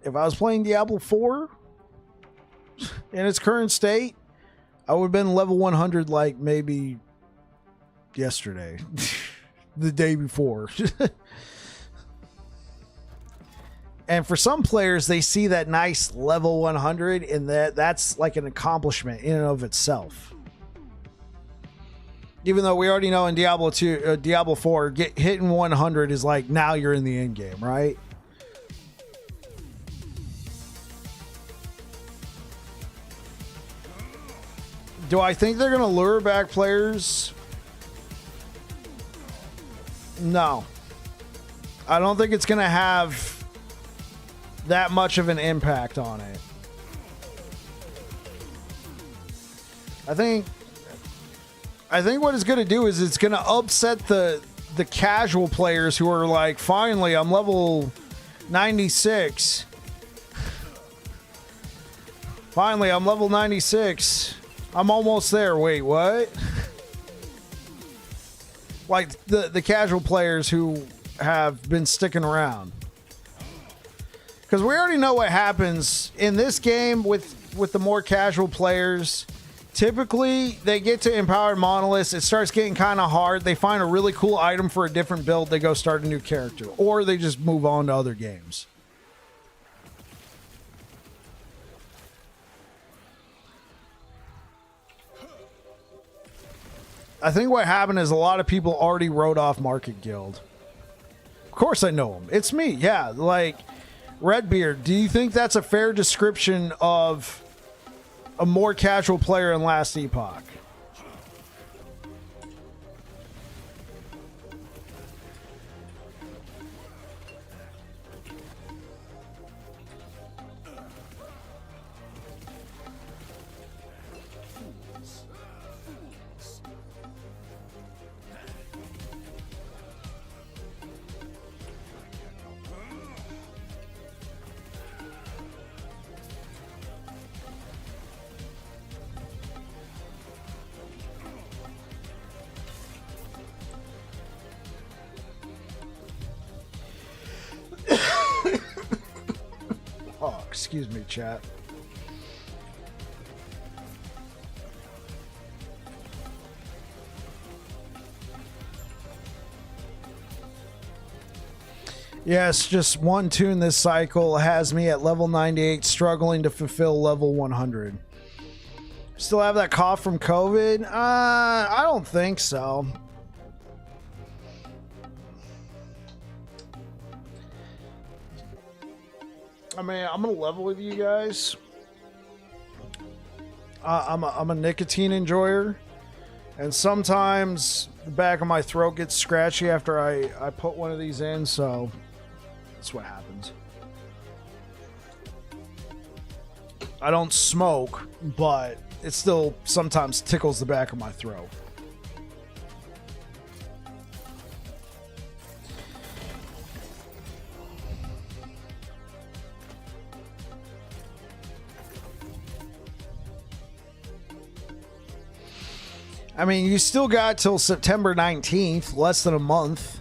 If I was playing Diablo 4 in its current state, I would have been level 100 like maybe yesterday. The day before. And for some players, they see that nice level 100 and that's like an accomplishment in and of itself. Even though we already know in Diablo 2, Diablo 4, hitting 100 is like, now you're in the end game, right? Do I think they're going to lure back players? No. I don't think it's going to have that much of an impact on it. I think what it's going to do is it's going to upset the casual players who are like, finally, I'm level 96. Finally, I'm level 96. I'm almost there. Wait, what? Like the casual players who have been sticking around. Because we already know what happens in this game with the more casual players. Typically, they get to Empowered Monoliths. It starts getting kind of hard. They find a really cool item for a different build. They go start a new character. Or they just move on to other games. I think what happened is a lot of people already wrote off Market Guild. Of course I know him. It's me. Yeah, like Redbeard. Do you think that's a fair description of a more casual player in Last Epoch? Oh, excuse me, chat. Yes, just one tune this cycle has me at level 98, struggling to fulfill level 100. Still have that cough from COVID? I don't think so. I mean, I'm gonna level with you guys. I'm a nicotine enjoyer, and sometimes the back of my throat gets scratchy after I put one of these in, so that's what happens. I don't smoke, but it still sometimes tickles the back of my throat. I mean, you still got till September 19th, less than a month.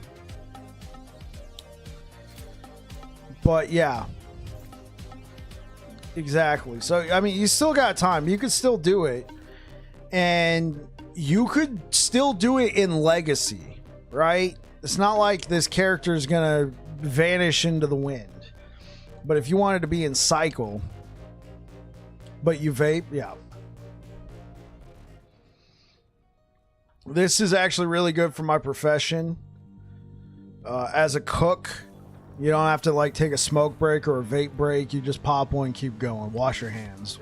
But yeah. Exactly. So, I mean, you still got time. You could still do it. And you could still do it in Legacy, right? It's not like this character is going to vanish into the wind. But if you wanted to be in Cycle, but you vape, yeah. This is actually really good for my profession. As a cook, you don't have to like take a smoke break or a vape break. You just pop one, keep going. Wash your hands.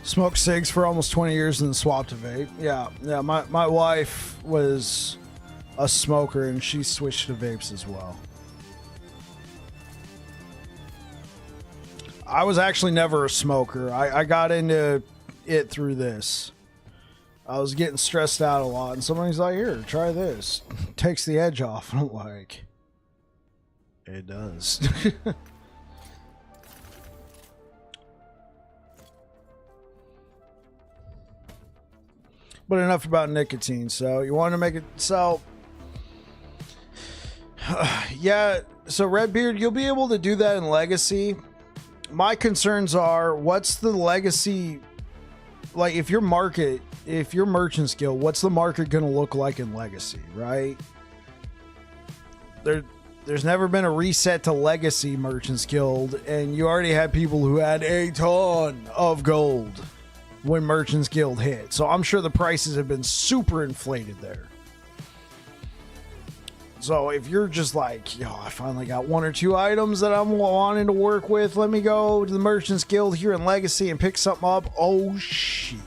Smoked cigs for almost 20 years and then swapped to vape. Yeah, yeah. My wife was a smoker and she switched to vapes as well. I was actually never a smoker. I got into it through this. I was getting stressed out a lot, and somebody's like, "Here, try this." Takes the edge off, and I'm like, "It does." But enough about nicotine. So you want to make it so. Yeah. So Redbeard, you'll be able to do that in Legacy. My concerns are, what's the legacy, like if your merchant's guild, what's the market going to look like in Legacy, right? There's never been a reset to Legacy Merchants Guild, and you already had people who had a ton of gold when Merchants Guild hit. So I'm sure the prices have been super inflated there. So if you're just like, yo, I finally got one or two items that I'm wanting to work with, let me go to the Merchants Guild here in Legacy and pick something up. Oh, shit.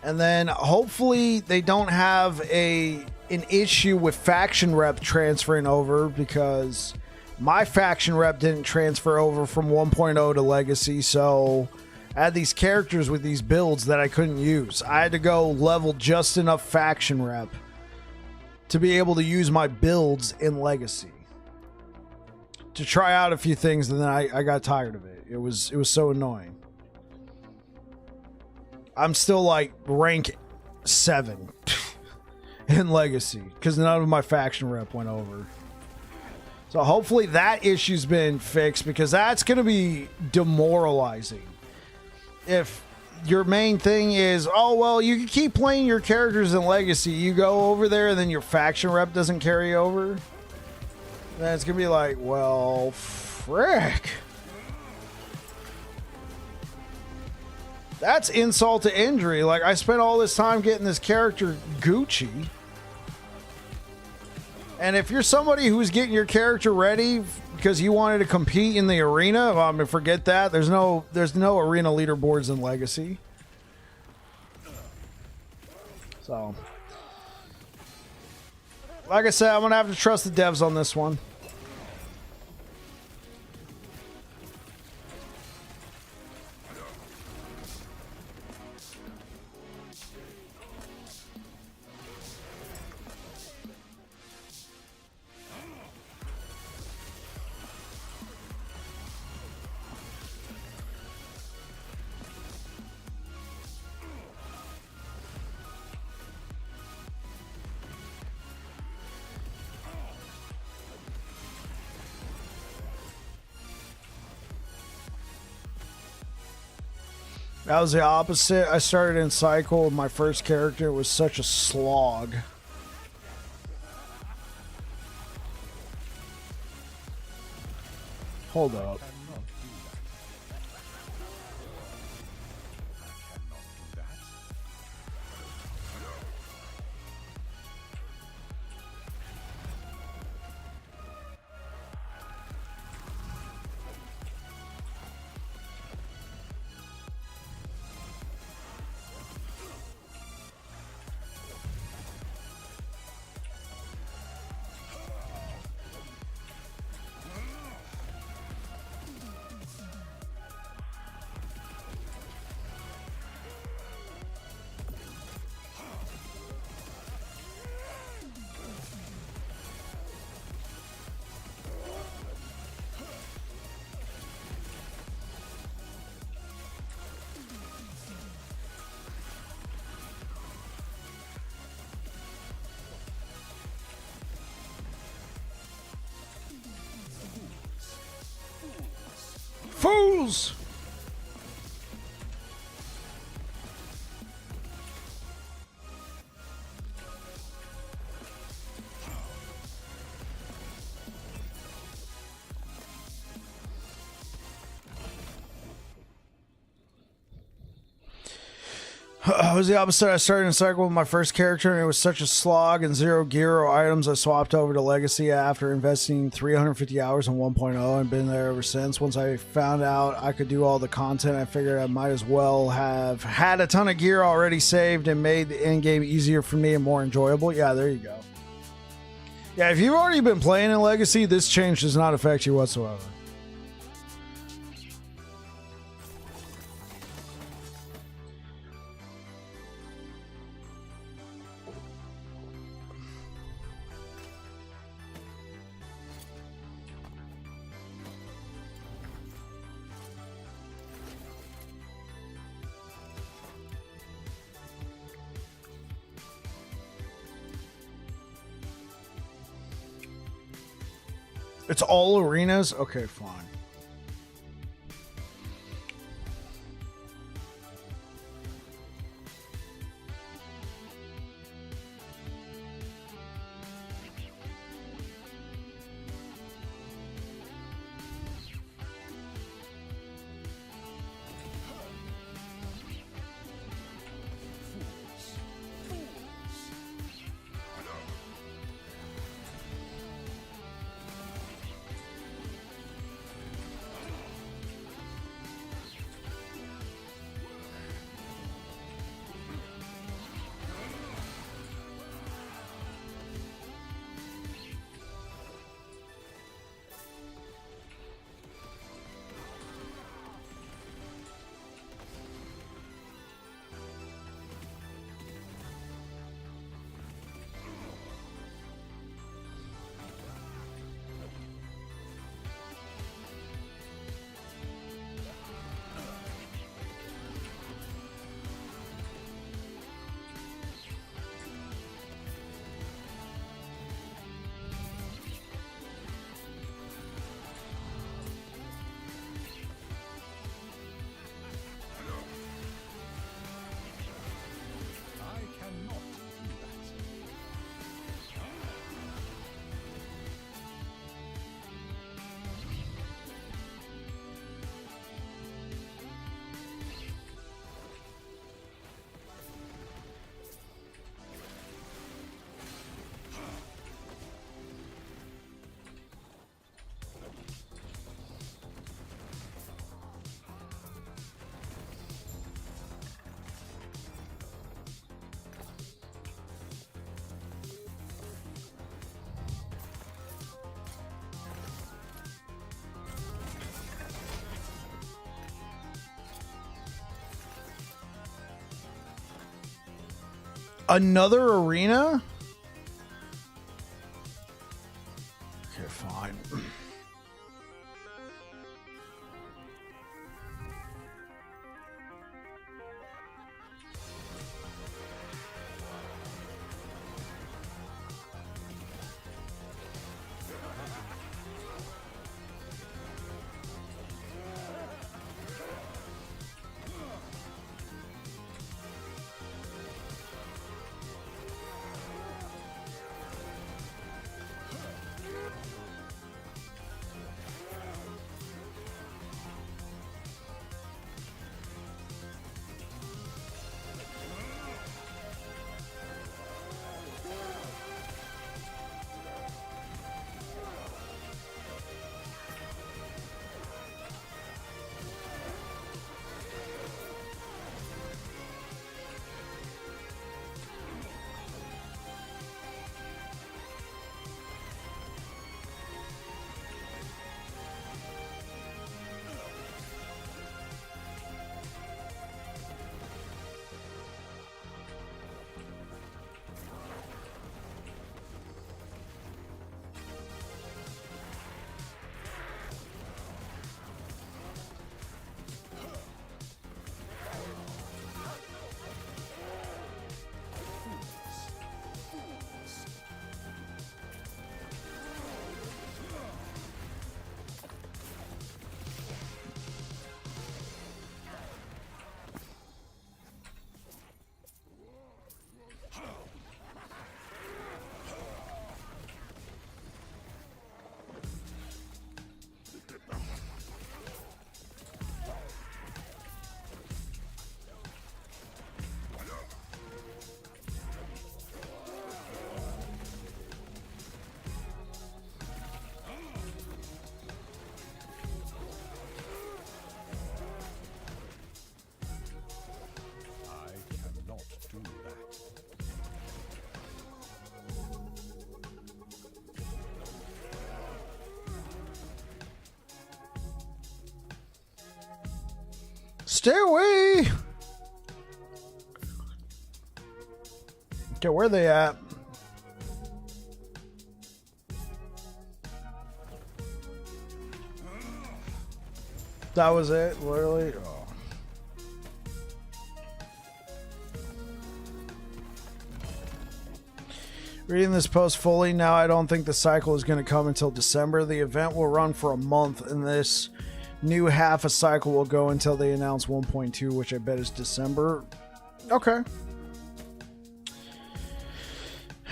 And then hopefully they don't have an issue with faction rep transferring over, because my faction rep didn't transfer over from 1.0 to Legacy, so I had these characters with these builds that I couldn't use. I had to go level just enough faction rep to be able to use my builds in Legacy, to try out a few things, and then I got tired of it. It was so annoying. I'm still like rank 7 in Legacy because none of my faction rep went over. So hopefully that issue's been fixed, because that's going to be demoralizing. If your main thing is, oh, well, you can keep playing your characters in Legacy, you go over there and then your faction rep doesn't carry over, then it's going to be like, well, frick. That's insult to injury. Like, I spent all this time getting this character Gucci. And if you're somebody who's getting your character ready because you wanted to compete in the arena, well, I mean, forget that. There's no arena leaderboards in Legacy. So, like I said, I'm going to have to trust the devs on this one. That was the opposite. I started in Cycle with my first character. It was such a slog. Hold up. Fools! I was the opposite. I started in cycle with my first character, and it was such a slog and zero gear or items. I swapped over to Legacy after investing 350 hours in 1.0 and been there ever since. Once I found out I could do all the content, I figured I might as well have had a ton of gear already saved and made the end game easier for me and more enjoyable. Yeah, there you go. Yeah, if you've already been playing in Legacy, this change does not affect you whatsoever. It's all arenas? Okay, fine. I cannot do that. Another arena? Okay, fine. Stay away. Okay, where are they at? That was it, literally. Oh. Reading this post fully now, I don't think the cycle is going to come until December. The event will run for a month, and this new half a cycle will go until they announce 1.2, which I bet is December. Okay.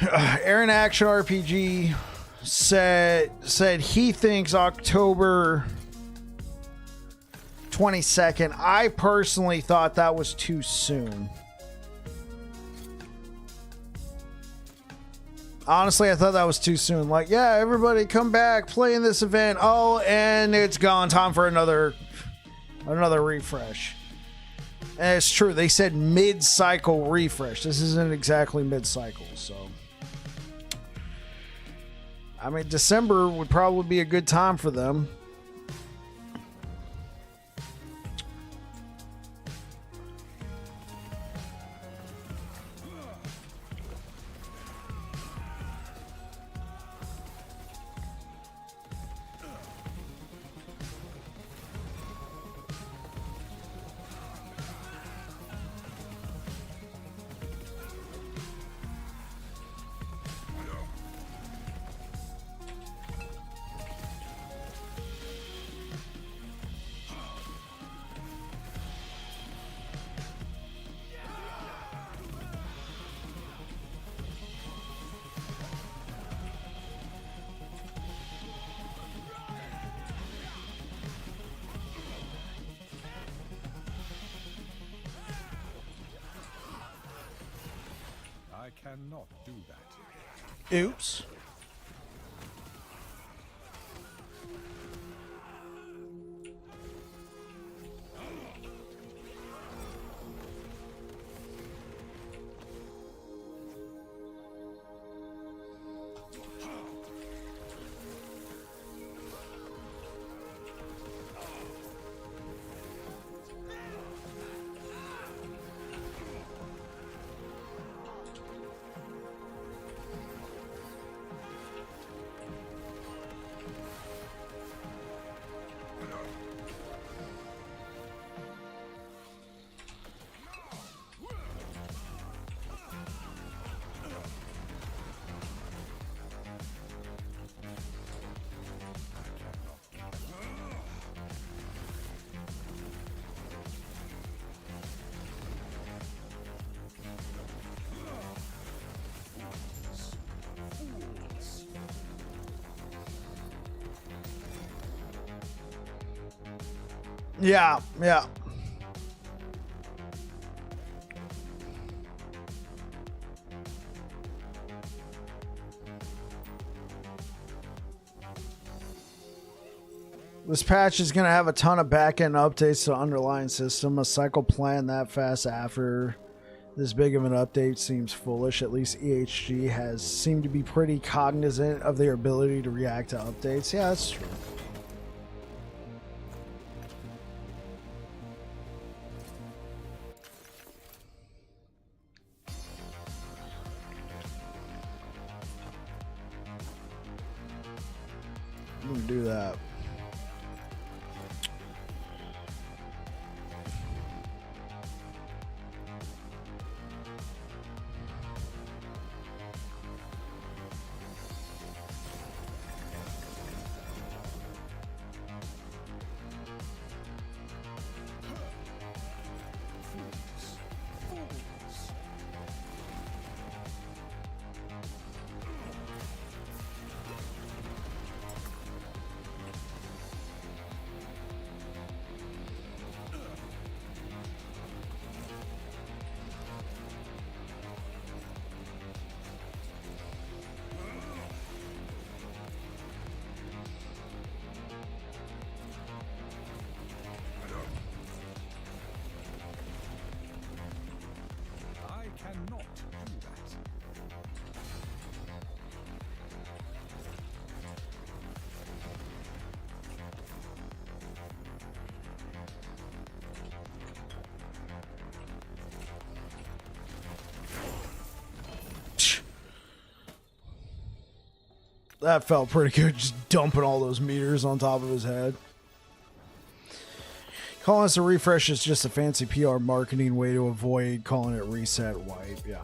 Aaron Action RPG said he thinks October 22nd. I personally thought that was too soon. Honestly, I thought that was too soon. Like, yeah, everybody come back, play in this event. Oh, and it's gone. Time for another refresh. And it's true. They said mid-cycle refresh. This isn't exactly mid-cycle, so. I mean, December would probably be a good time for them. I cannot do that. Oops. Yeah, yeah. This patch is going to have a ton of back-end updates to the underlying system. A cycle plan that fast after this big of an update seems foolish. At least EHG has seemed to be pretty cognizant of their ability to react to updates. Yeah, that's true. I'm going to do that. Cannot do that. That felt pretty good, just dumping all those meters on top of his head. Calling us a refresh is just a fancy PR marketing way to avoid calling it reset wipe. Yeah.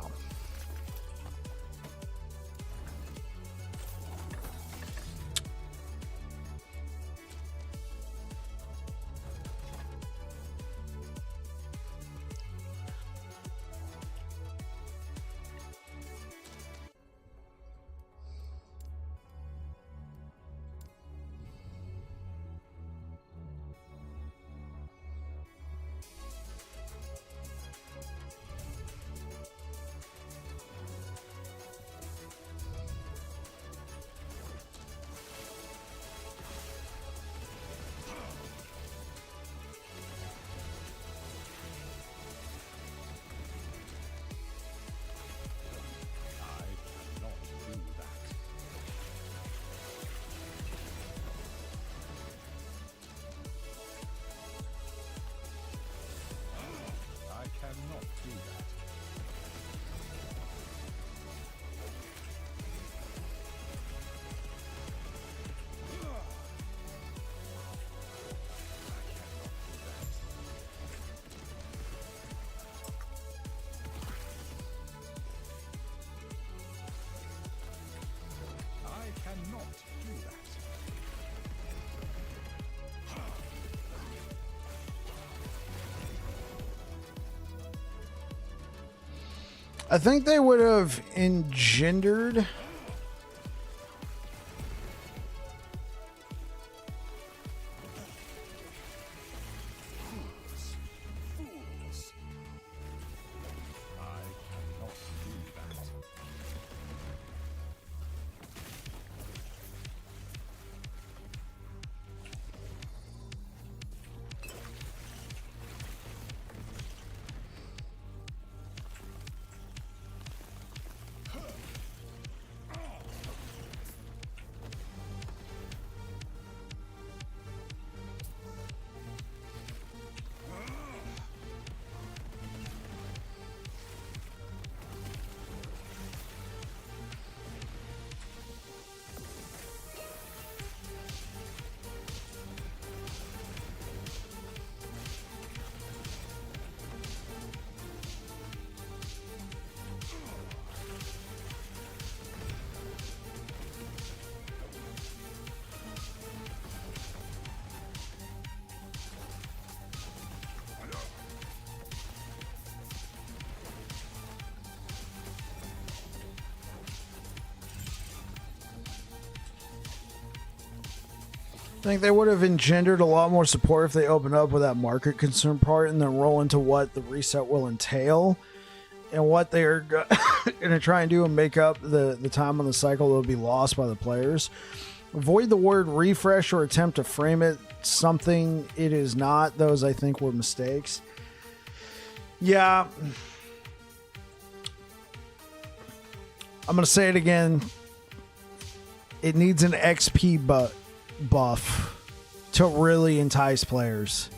I think they would have engendered. I think they would have engendered a lot more support if they opened up with that market concern part and then roll into what the reset will entail and what they're going to try and do and make up the time on the cycle that will be lost by the players. Avoid the word refresh or attempt to frame it something it is not. Those, I think, were mistakes. Yeah. I'm going to say it again. It needs an XP buff to really entice players,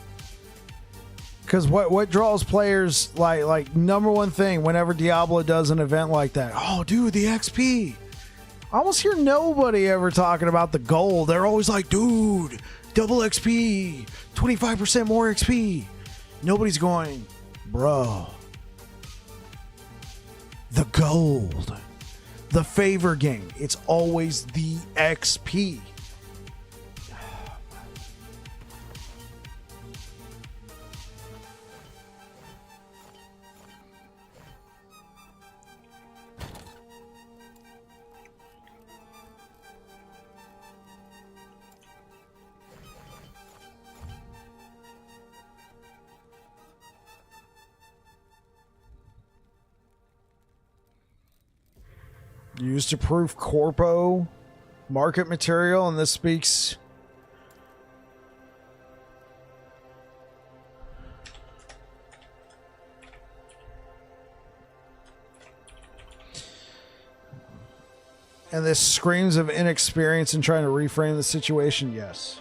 because what draws players, like number one thing whenever Diablo does an event like that, oh dude, the XP. I almost hear nobody ever talking about the gold. They're always like, dude, double XP, 25% more XP. Nobody's going, bro, the gold, the favor game, it's always the XP. Used to proof corpo market material, and this speaks and this screams of inexperience in trying to reframe the situation. Yes.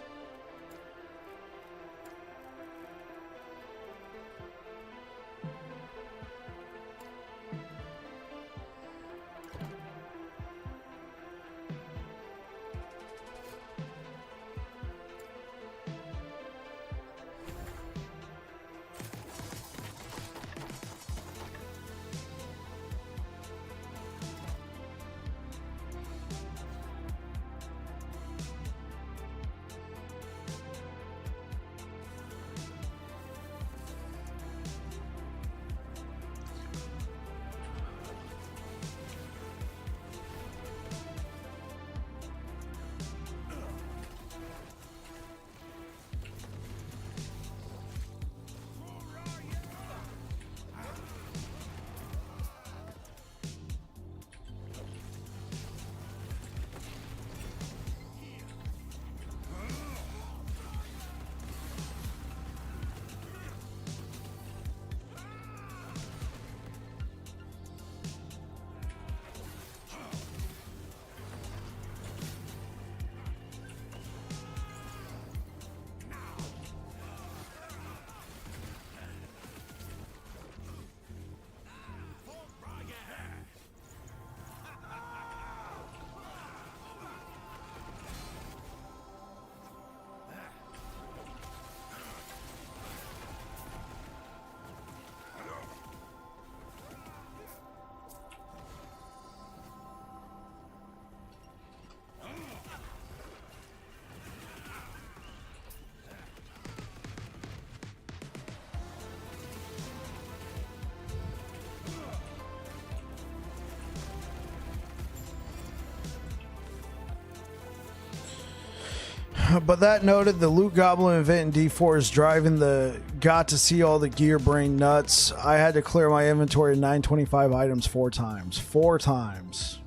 But that noted, the Loot Goblin event in D4 is driving the got to see all the gear brain nuts. I had to clear my inventory of 925 items 4 times. 4 times.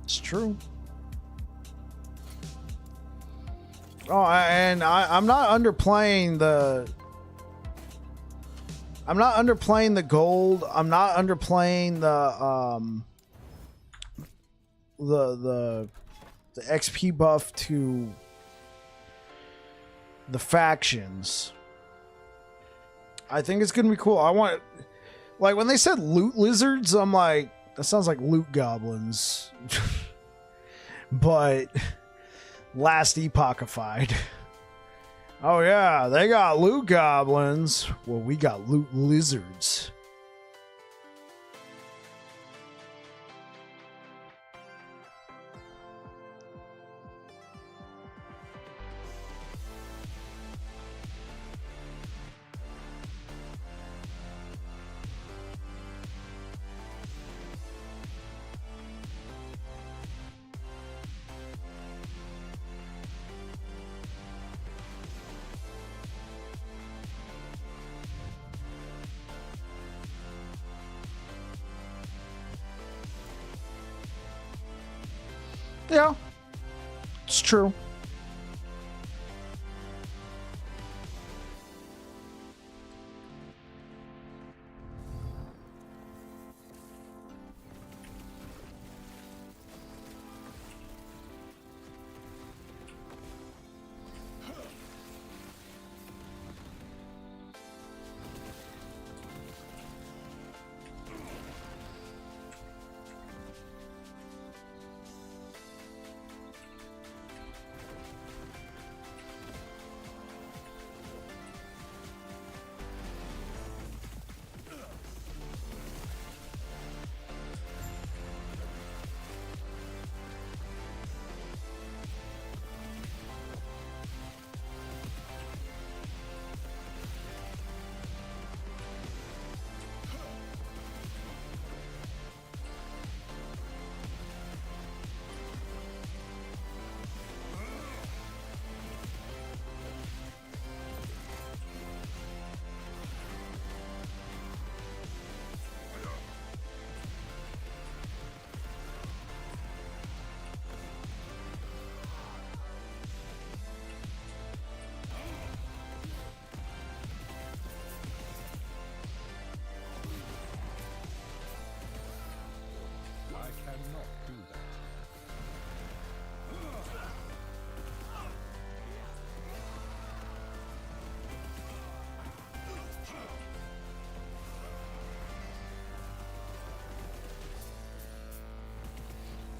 It's true. Oh, I'm not underplaying the... I'm not underplaying the gold. I'm not underplaying the XP buff to the factions. I think it's gonna be cool. I want, like, when they said loot lizards, I'm like, that sounds like loot goblins. But last epochified. Oh yeah, they got loot goblins. Well, we got loot lizards. Yeah, it's true.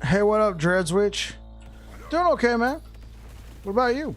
Hey, what up, Dreadswitch? Doing okay, man. What about you?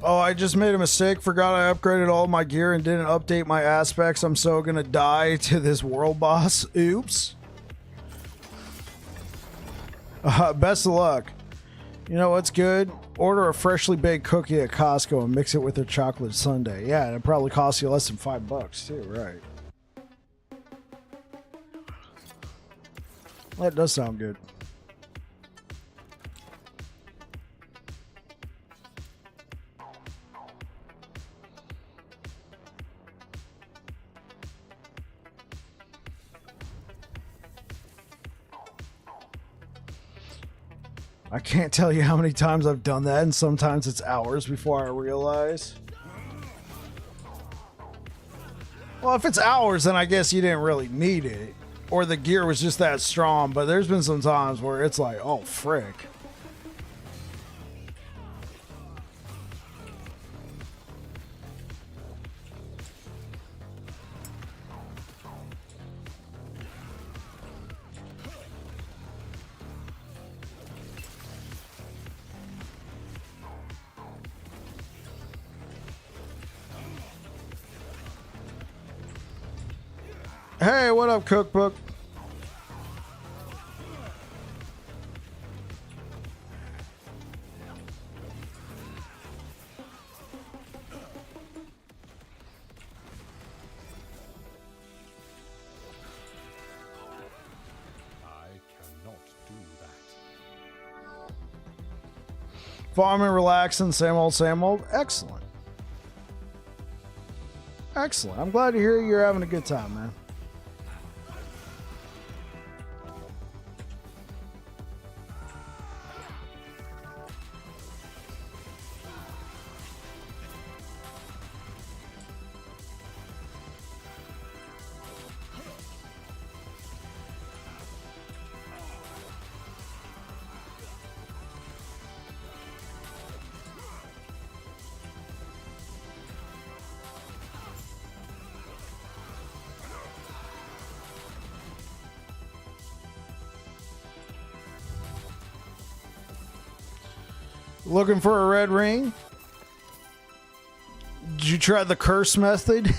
Oh, I just made a mistake. Forgot I upgraded all my gear and didn't update my aspects. I'm so gonna die to this world boss. Oops. Best of luck. You know what's good? Order a freshly baked cookie at Costco and mix it with a chocolate sundae. Yeah, and it probably costs you less than $5 too, right? That does sound good. I can't tell you how many times I've done that, and sometimes it's hours before I realize. Well, if it's hours, then I guess you didn't really need it. Or the gear was just that strong, but there's been some times where it's like, oh, frick. Hey, what up, Cookbook? Farming, relaxing, same old, same old. Excellent. Excellent. I'm glad to hear you're having a good time, man. Looking for a red ring? Did you try the curse method?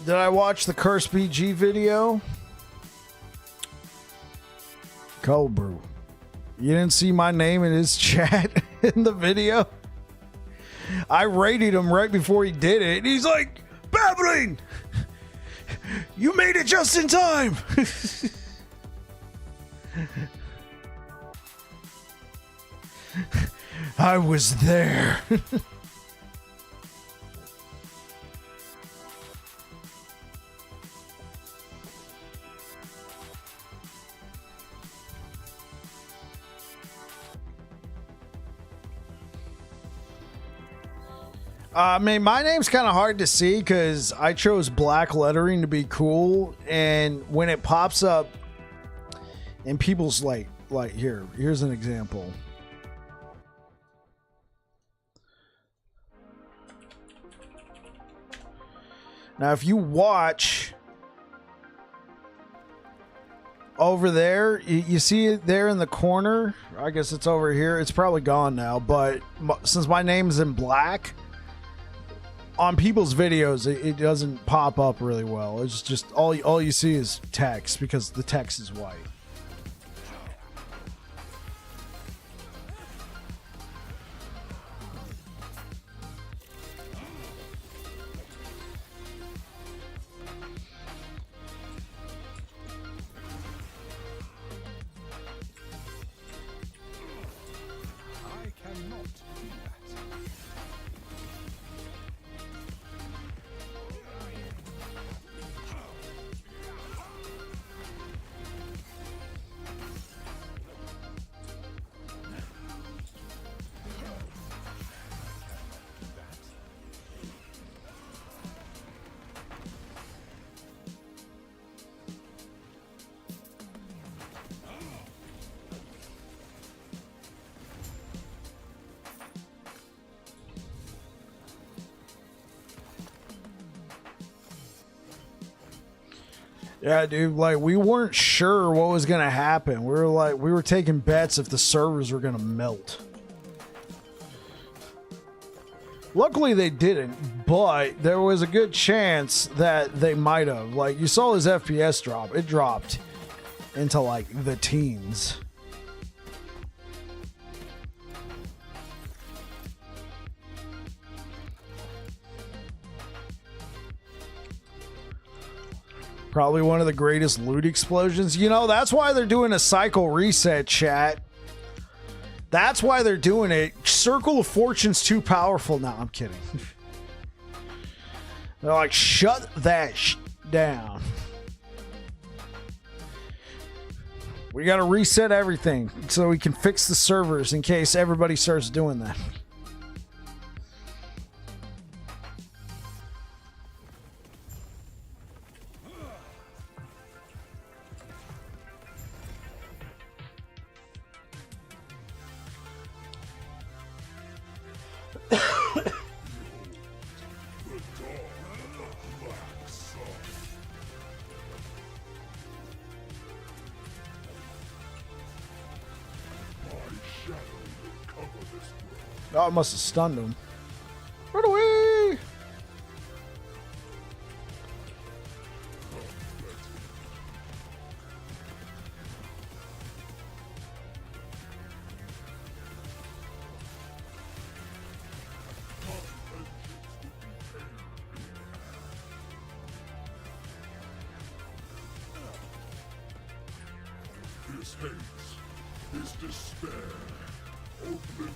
Did I watch the Curse BG video? Cold Brew. You didn't see my name in his chat in the video? I rated him right before he did it. And he's like, babbling! You made it just in time! I was there. I mean, my name's kind of hard to see because I chose black lettering to be cool, and when it pops up in people's like here's an example. Now, if you watch over there, you see it there in the corner. I guess it's over here. It's probably gone now, but since my name's in black, on people's videos, it doesn't pop up really well. It's just all you see is text because the text is white. I cannot do that. Yeah, dude, like we weren't sure what was gonna happen. We were taking bets if the servers were gonna melt. Luckily they didn't, but there was a good chance that they might have. Like you saw his FPS drop. It dropped into like the teens. Probably one of the greatest loot explosions. You know, that's why they're doing a cycle reset, chat. That's why they're doing it. Circle of Fortune's too powerful. No, I'm kidding. They're like, shut that down. We got to reset everything so we can fix the servers in case everybody starts doing that. Oh, it must have stunned him. Run away! His hates, his despair, oblivion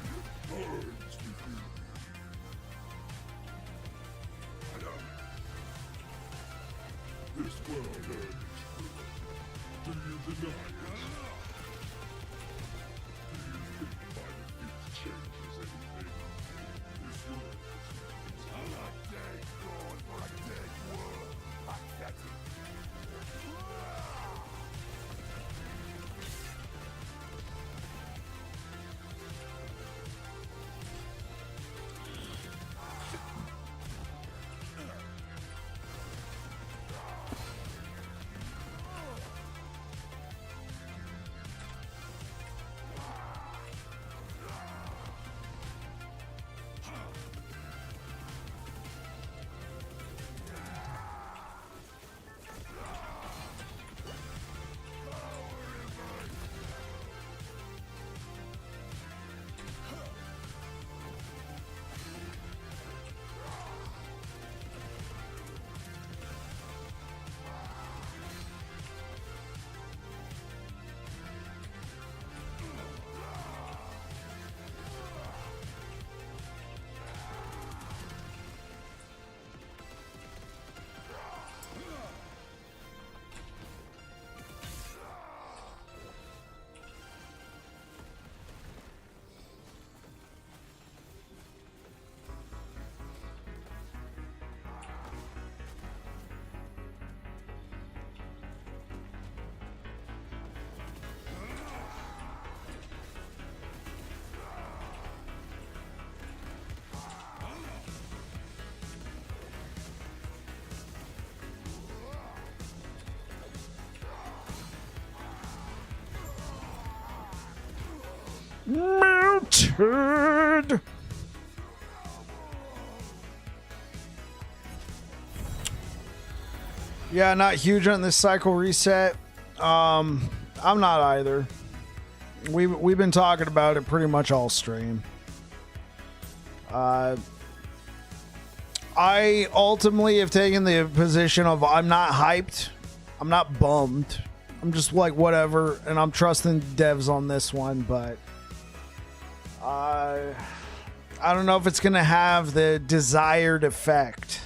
burns within you. This world earns freedom. Do you deny it? Do you think my defeat changes anything? This world is a dead god for a dead world. Pathetic. Melted. Yeah, not huge on this cycle reset. I'm not either. We've been talking about it pretty much all stream. I ultimately have taken the position of I'm not hyped. I'm not bummed. I'm just like whatever, and I'm trusting devs on this one, but I don't know if it's gonna have the desired effect.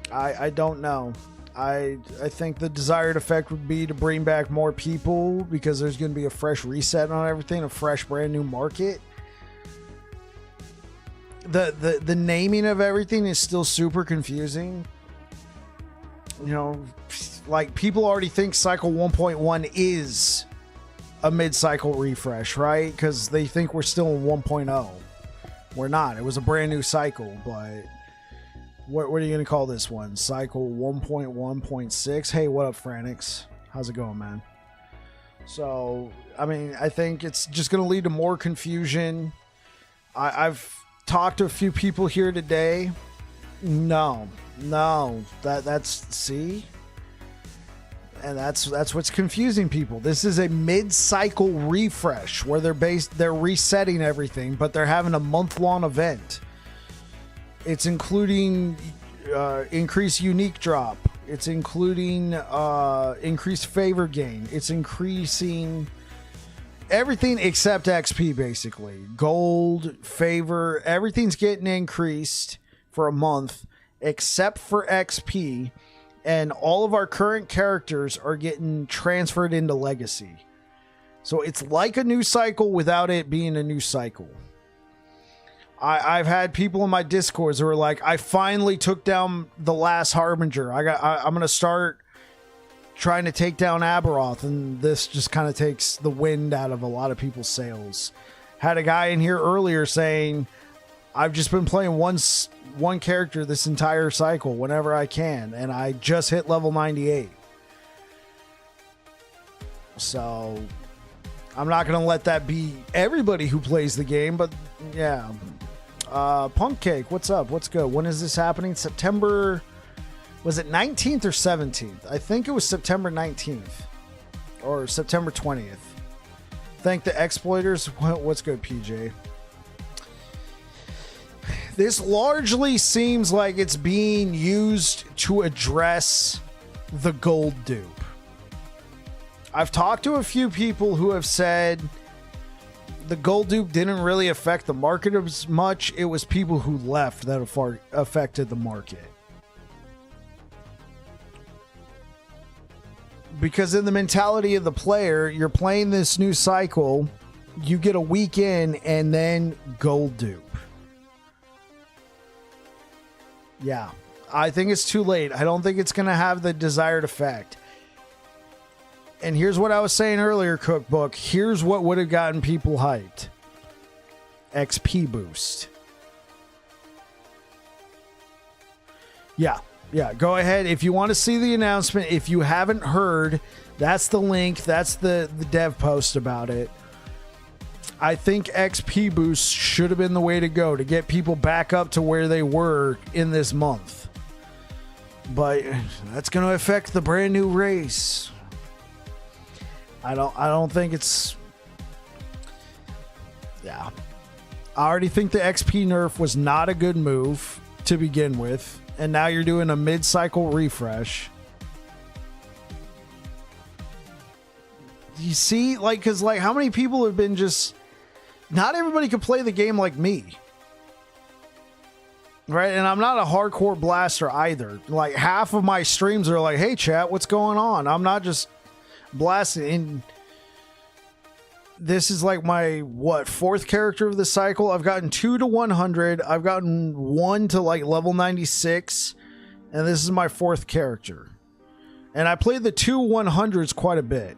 I don't know. I think the desired effect would be to bring back more people because there's going to be a fresh reset on everything, a fresh brand new market. The naming of everything is still super confusing. You know, like people already think cycle 1.1 is a mid-cycle refresh, right? Because they think we're still in 1.0. We're not. It was a brand new cycle, but what are you going to call this one? Cycle 1.1.6? Hey, what up, Franix? How's it going, man? So, I mean, I think it's just going to lead to more confusion. I've talked to a few people here today. No, that's see? And that's what's confusing people. This is a mid-cycle refresh where they're resetting everything, but they're having a month-long event. It's including increased unique drop. It's including increased favor gain. It's increasing everything except XP, basically. Gold, favor, everything's getting increased for a month except for XP. And all of our current characters are getting transferred into Legacy. So it's like a new cycle without it being a new cycle. I've had people in my Discords who are like, I finally took down the last Harbinger. I'm going to start trying to take down Aberoth. And this just kind of takes the wind out of a lot of people's sails. Had a guy in here earlier saying, I've just been playing one character this entire cycle whenever I can. And I just hit level 98. So I'm not going to let that be everybody who plays the game, but yeah. Punk Cake, what's up? What's good? When is this happening? September, was it 19th or 17th? I think it was September 19th or September 20th. Thank the exploiters. What's good, PJ? This largely seems like it's being used to address the gold dupe. I've talked to a few people who have said the gold dupe didn't really affect the market as much. It was people who left that affected the market. Because in the mentality of the player, you're playing this new cycle, you get a week in, and then gold dupe. Yeah, I think it's too late. I don't think it's going to have the desired effect. And here's what I was saying earlier, Cookbook. Here's what would have gotten people hyped. XP boost. Yeah, go ahead. If you want to see the announcement, if you haven't heard, that's the link. That's the dev post about it. I think XP boost should have been the way to go to get people back up to where they were in this month. But that's going to affect the brand new race. I don't think it's... Yeah. I already think the XP nerf was not a good move to begin with. And now you're doing a mid-cycle refresh. You see? Like, because, like, how many people have been just... Not everybody can play the game like me. Right? And I'm not a hardcore blaster either. Like, half of my streams are like, hey, chat, what's going on? I'm not just blasting. And this is like my, fourth character of the cycle. I've gotten 2 to 100. I've gotten 1 to, like, level 96. And this is my fourth character. And I played the 2 100s quite a bit.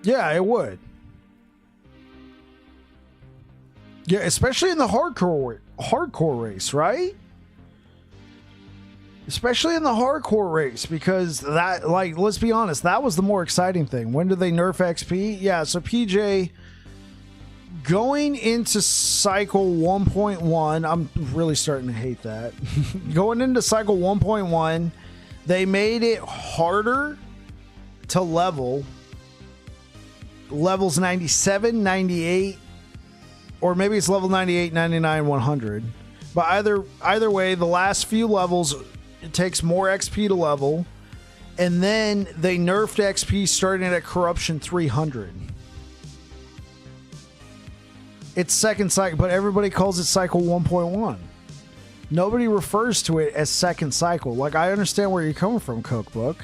Yeah, it would. Yeah, especially in the hardcore race, right? Especially in the hardcore race, because that, like, let's be honest, that was the more exciting thing. When did they nerf XP? Yeah, so PJ, going into cycle 1.1, I'm really starting to hate that. Going into cycle 1.1, they made it harder to level. Levels 97, 98, or maybe it's level 98, 99, 100. But either way, the last few levels, it takes more XP to level. And then they nerfed XP starting at corruption 300. It's second cycle, but everybody calls it cycle 1.1. Nobody refers to it as second cycle. Like, I understand where you're coming from, Cookbook.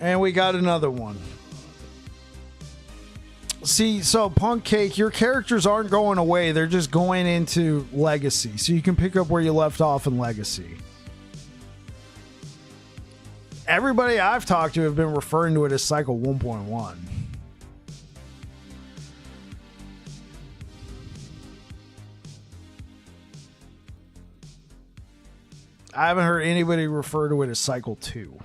And we got another one. See, so Punk Cake, your characters aren't going away. They're just going into Legacy. So you can pick up where you left off in Legacy. Everybody I've talked to have been referring to it as Cycle 1.1. I haven't heard anybody refer to it as Cycle 2.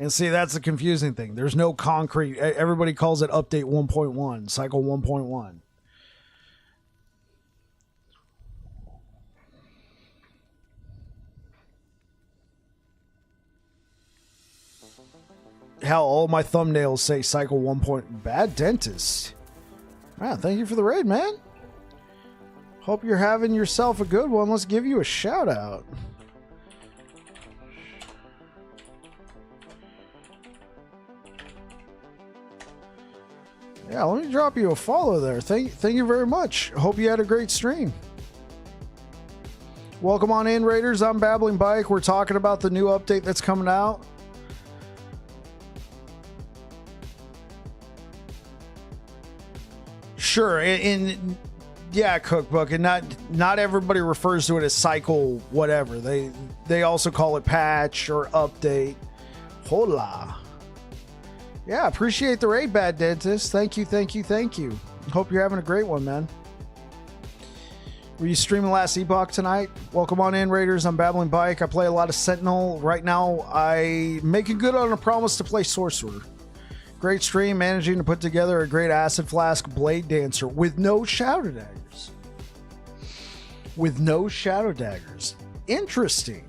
And see, that's the confusing thing. There's no concrete. Everybody calls it Update 1.1, Cycle 1.1. Hell, all my thumbnails say Cycle 1. Bad Dentist. Wow, thank you for the raid, man. Hope you're having yourself a good one. Let's give you a shout out. Yeah, let me drop you a follow there. Thank you very much. Hope you had a great stream. Welcome on in, Raiders. I'm Babbling Bike. We're talking about the new update that's coming out. Sure, yeah, Cookbook, and not everybody refers to it as cycle whatever. They also call it patch or update. Hola. Yeah, appreciate the raid, Bad Dentist. Thank you. Hope you're having a great one, man. Were you streaming last Epoch tonight? Welcome on in, Raiders. I'm Babbling Bike. I play a lot of Sentinel. Right now, I making good on a promise to play Sorcerer. Great stream, managing to put together a great Acid Flask Blade Dancer with no Shadow Daggers. With no Shadow Daggers. Interesting.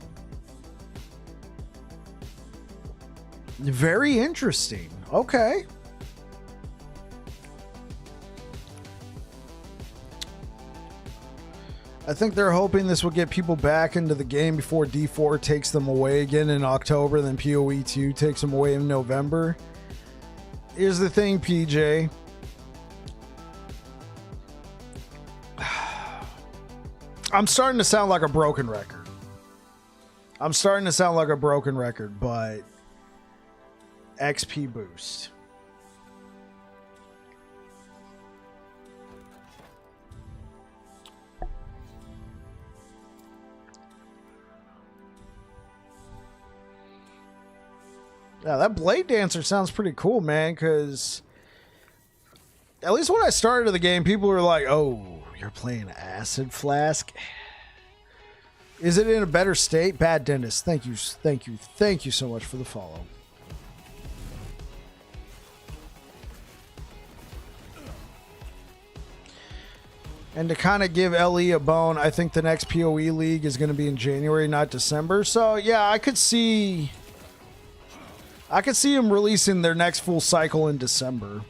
Very interesting. Okay. I think they're hoping this will get people back into the game before D4 takes them away again in October, then PoE 2 takes them away in November. Here's the thing, PJ. I'm starting to sound like a broken record. But XP boost. Yeah, that Blade Dancer sounds pretty cool, man, because at least when I started the game, people were like, oh, you're playing Acid Flask? Is it in a better state? Bad Dentist, thank you so much for the follow. And to kind of give LE a bone, I think the next PoE League is going to be in January, not December. So, yeah, I could see them releasing their next full cycle in December.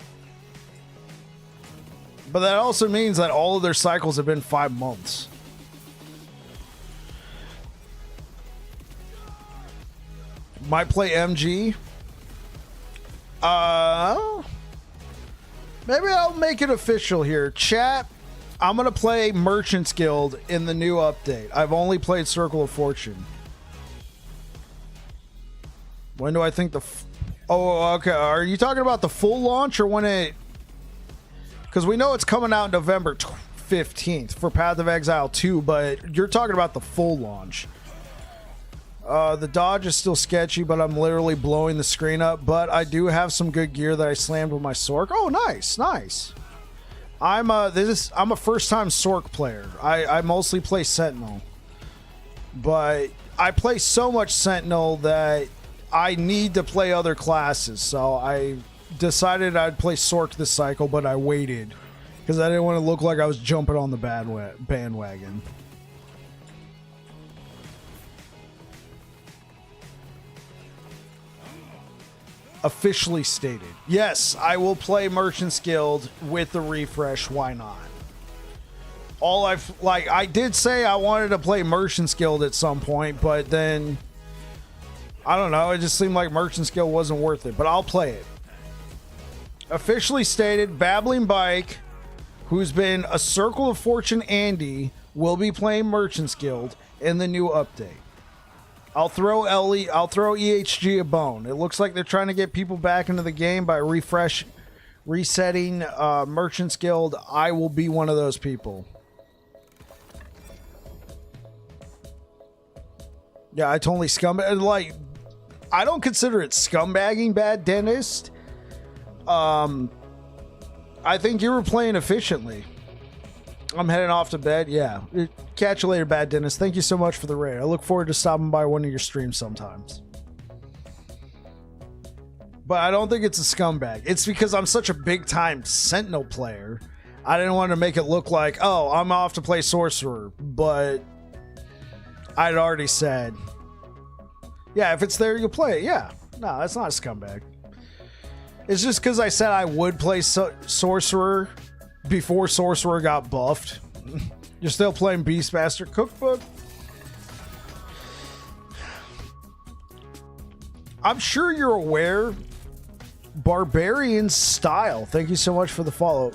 But that also means that all of their cycles have been 5 months. Might play MG. Maybe I'll make it official here. Chat, I'm going to play Merchant's Guild in the new update. I've only played Circle of Fortune. When do I think the... Oh, okay. Are you talking about the full launch or when it... Because we know it's coming out November 15th for Path of Exile 2, but you're talking about the full launch. The dodge is still sketchy, but I'm literally blowing the screen up. But I do have some good gear that I slammed with my Sork. Oh, nice, nice. I'm a first-time Sork player. I mostly play Sentinel. But I play so much Sentinel that I need to play other classes, so I decided I'd play Sork this cycle, but I waited because I didn't want to look like I was jumping on the bandwagon. Officially stated. Yes, I will play Merchant's Guild with the refresh. Why not? I did say I wanted to play Merchant's Guild at some point, but then I don't know, it just seemed like Merchant's Guild wasn't worth it, but I'll play it. Officially stated, Babbling Bike, who's been a Circle of Fortune Andy, will be playing Merchant's Guild in the new update. I'll throw EHG a bone. It looks like they're trying to get people back into the game by resetting Merchant's Guild. I will be one of those people. Yeah, I totally scumbag. Like, I don't consider it scumbagging, Bad Dentist. I think you were playing efficiently. I'm heading off to bed. Yeah. Catch you later, Bad Dentist. Thank you so much for the raid. I look forward to stopping by one of your streams sometimes. But I don't think it's a scumbag. It's because I'm such a big-time Sentinel player. I didn't want to make it look like, oh, I'm off to play Sorcerer. But I'd already said, yeah, if it's there, you'll play it. Yeah. No, that's not a scumbag. It's just because I said I would play Sorcerer before Sorcerer got buffed. You're still playing Beastmaster Cookbook? I'm sure you're aware. Barbarian Style. Thank you so much for the follow.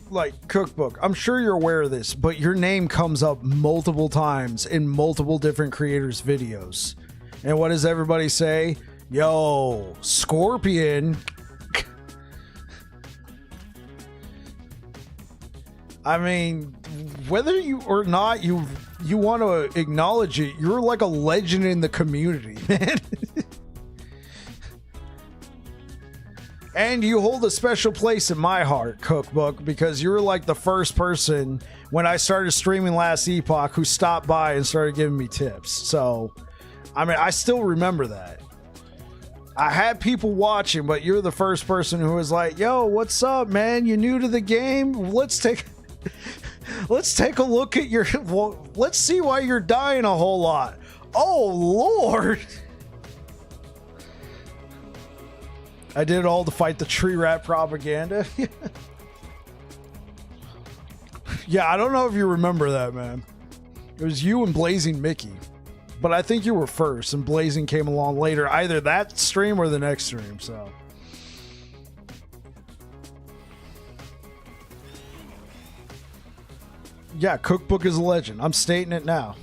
Like, Cookbook. I'm sure you're aware of this, but your name comes up multiple times in multiple different creators' videos. And what does everybody say? Yo, Scorpion. I mean, whether you or not you want to acknowledge it, you're like a legend in the community, man. And you hold a special place in my heart, Cookbook, because you were like the first person when I started streaming last Epoch who stopped by and started giving me tips. So, I mean, I still remember that. I had people watching, but you're the first person who was like, yo, what's up, man? You new to the game? Let's take a look at your... Well, let's see why you're dying a whole lot. Oh, Lord. I did it all to fight the tree rat propaganda. Yeah, I don't know if you remember that, man. It was you and Blazing Mickey. But I think you were first, and Blazing came along later. Either that stream or the next stream, so... Yeah, Cookbook is a legend. I'm stating it now.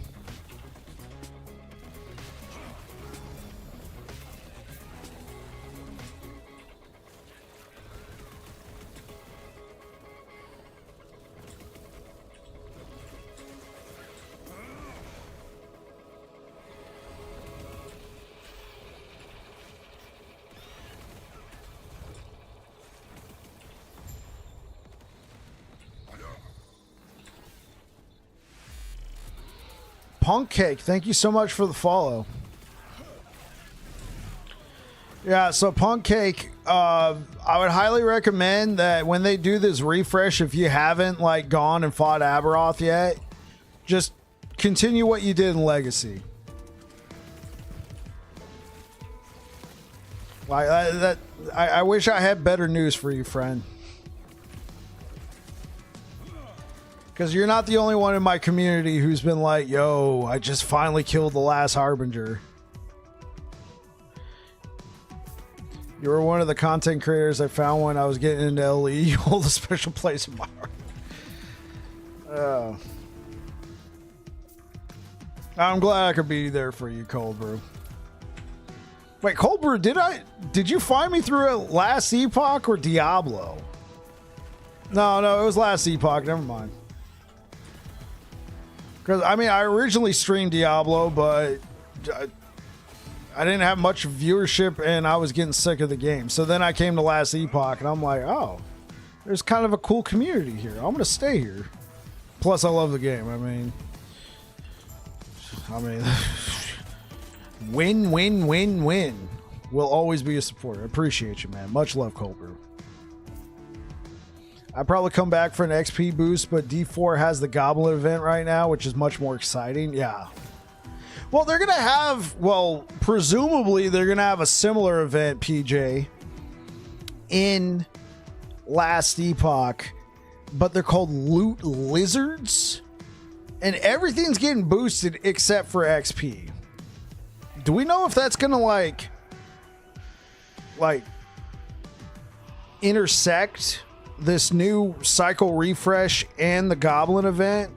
Punk Cake, thank you so much for the follow. Yeah, so Punk Cake, I would highly recommend that when they do this refresh, if you haven't like gone and fought Aberoth yet, just continue what you did in Legacy. Like I wish I had better news for you, friend. Because you're not the only one in my community who's been like, yo, I just finally killed the last Harbinger. You were one of the content creators I found when I was getting into LE. You hold a special place in my heart. I'm glad I could be there for you, Cold Brew. Wait, Cold Brew, did you find me through a last Epoch or Diablo? No, it was last Epoch. Never mind. Because, I mean, I originally streamed Diablo, but I didn't have much viewership, and I was getting sick of the game. So then I came to last Epoch, and I'm like, oh, there's kind of a cool community here. I'm going to stay here. Plus, I love the game. I mean, win, win, win, win. Will always be a supporter. I appreciate you, man. Much love, Cold Brew. I'd probably come back for an XP boost, but D4 has the Goblin event right now, which is much more exciting. Yeah. Well, they're going to have, presumably they're going to have a similar event, PJ, in last Epoch, but they're called Loot Lizards, and everything's getting boosted except for XP. Do we know if that's going to like intersect this new cycle refresh and the Goblin event?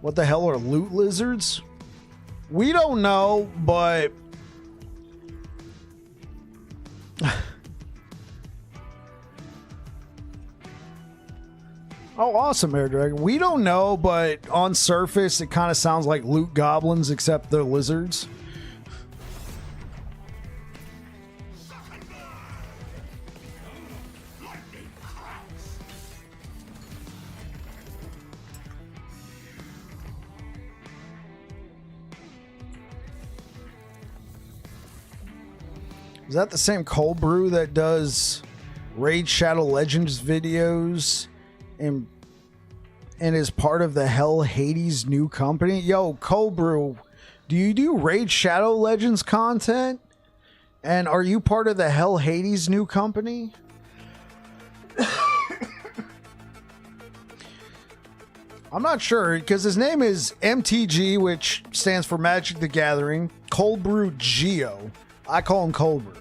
What the hell are Loot Lizards? We don't know, but oh, awesome, Air Dragon. We don't know, but on surface it kind of sounds like loot goblins, except they're lizards. Is that the same Cold Brew that does Raid Shadow Legends videos and is part of the Hell Hades new company? Yo, Cold Brew, do you do Raid Shadow Legends content? And are you part of the Hell Hades new company? I'm not sure, because his name is MTG, which stands for Magic the Gathering. Cold Brew Geo. I call him Cold Brew.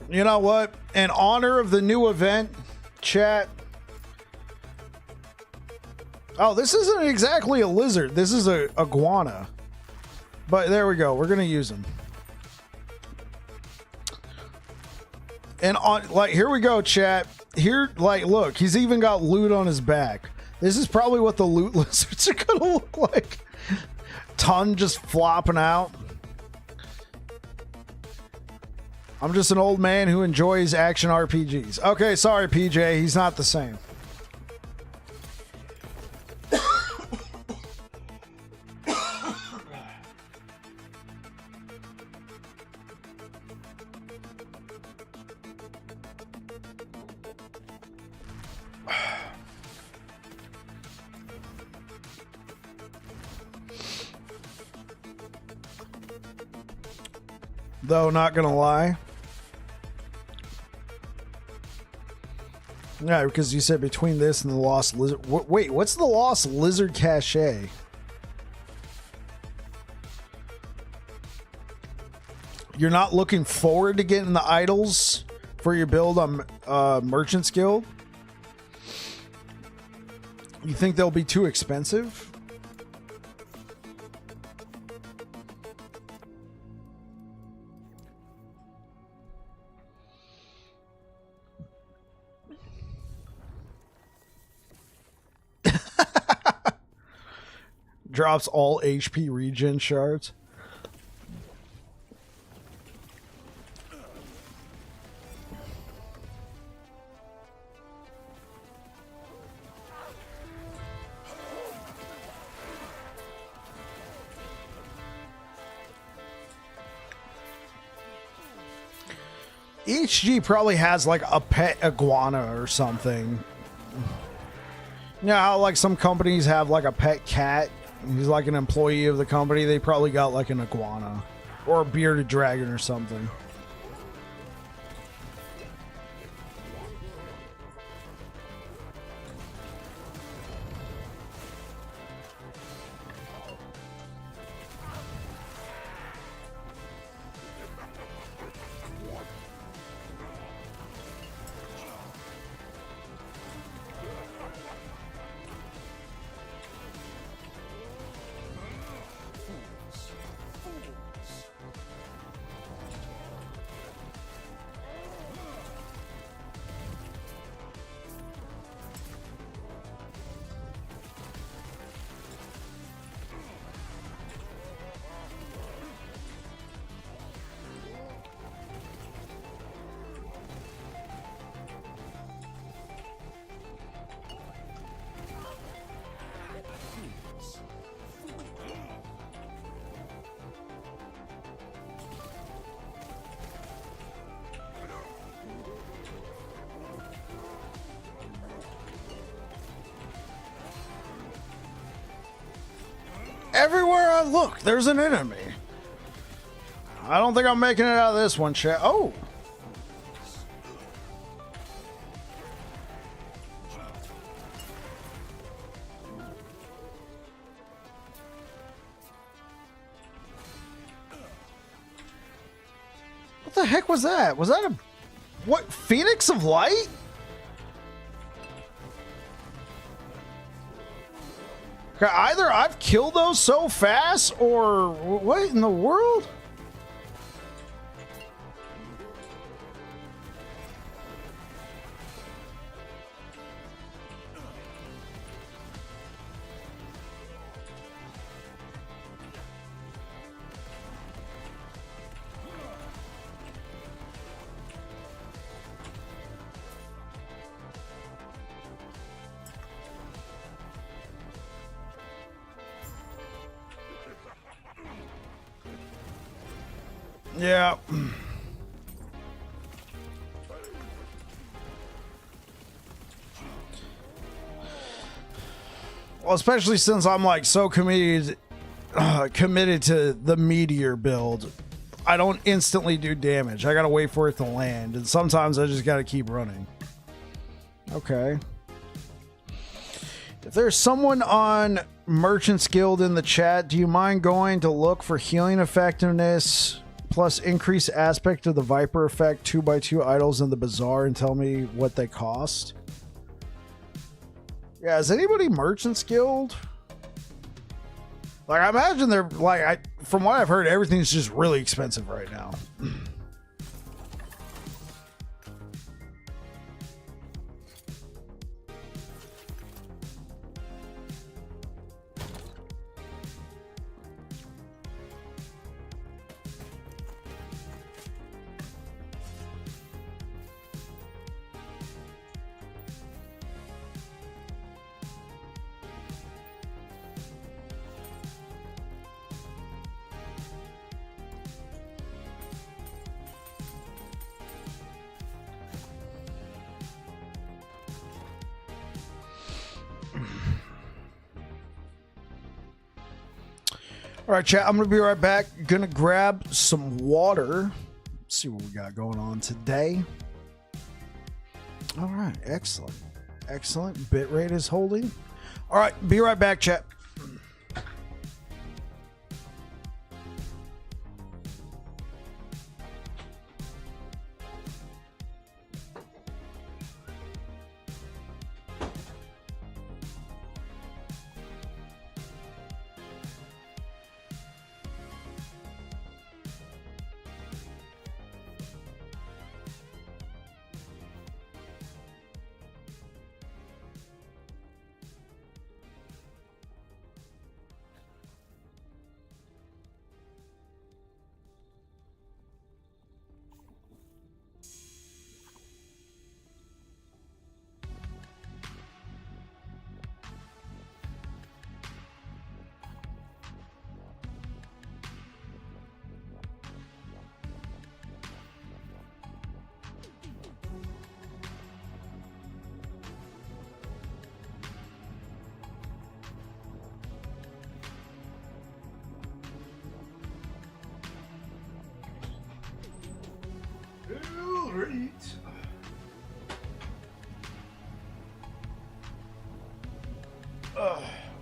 You know what? In honor of the new event, chat. Oh, this isn't exactly a lizard. This is a iguana. But there we go. We're going to use him. And here we go, chat. Here, look, he's even got loot on his back. This is probably what the loot lizards are going to look like. ton just flopping out. I'm just an old man who enjoys action RPGs. Okay, sorry, PJ. He's not the same. Though, not gonna lie. Yeah, because you said between this and the Lost Lizard. Wait, what's the Lost Lizard cache? You're not looking forward to getting the idols for your build on Merchant's Guild? You think they'll be too expensive? Drops all HP regen shards. HG probably has like a pet iguana or something. You know how like some companies have like a pet cat? He's like an employee of the company. They probably got like an iguana or a bearded dragon or something. Everywhere I look, there's an enemy. I don't think I'm making it out of this one, chat. Oh. What the heck was that? Was that a... What? Phoenix of Light? Either I've killed those so fast, or what in the world? Yeah. Well, especially since I'm like so committed to the meteor build. I don't instantly do damage. I gotta wait for it to land, and sometimes I just gotta keep running. Okay. If there's someone on Merchant's Guild in the chat, do you mind going to look for healing effectiveness plus increased aspect of the Viper effect 2x2 idols in the bazaar and tell me what they cost? Yeah, is anybody Merchant's Guild? Like, I imagine they're like, from what I've heard, everything's just really expensive right now. All right, chat. I'm gonna be right back. Gonna grab some water. See what we got going on today. All right, excellent, excellent. Bitrate is holding. All right, be right back, chat.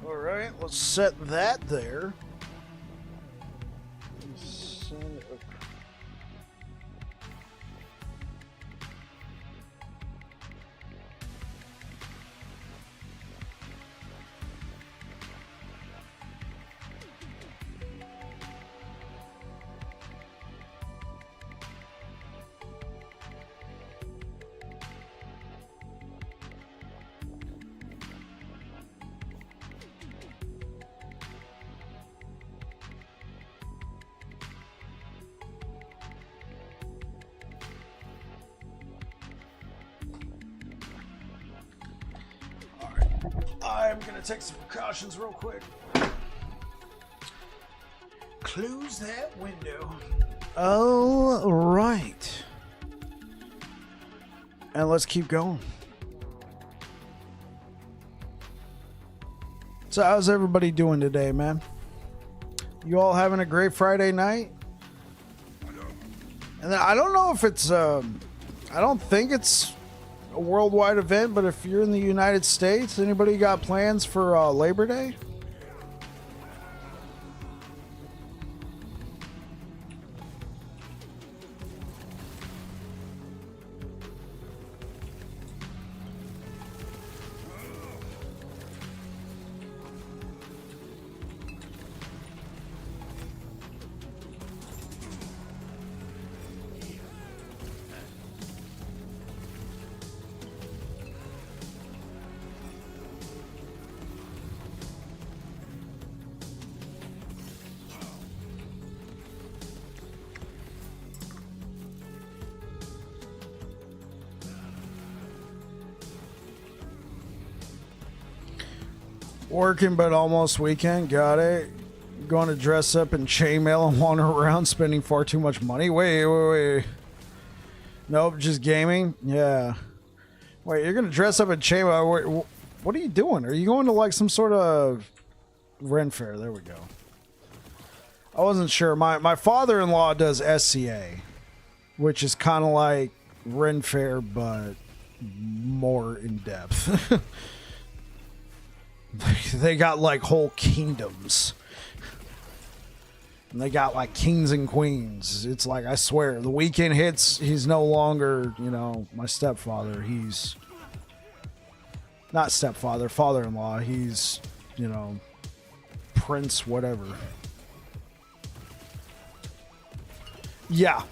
All right, let's set that there. I'm gonna take some precautions real quick. Close that window. All right. And let's keep going. So how's everybody doing today, man? You all having a great Friday night? And then I don't know if it's I don't think it's a worldwide event, but if you're in the United States, anybody got plans for Labor Day? Working, but almost weekend. Got it. Going to dress up in chainmail and wander around spending far too much money. Wait. Nope, just gaming. Yeah. Wait, you're going to dress up in chainmail. What are you doing? Are you going to like some sort of Ren fair? There we go. I wasn't sure. My father-in-law does SCA, which is kind of like Ren fair, but more in depth. They got like whole kingdoms. And they got like kings and queens. It's like, I swear, the weekend hits, he's no longer, you know, my stepfather. He's not stepfather, father-in-law. He's, you know, prince whatever. Yeah.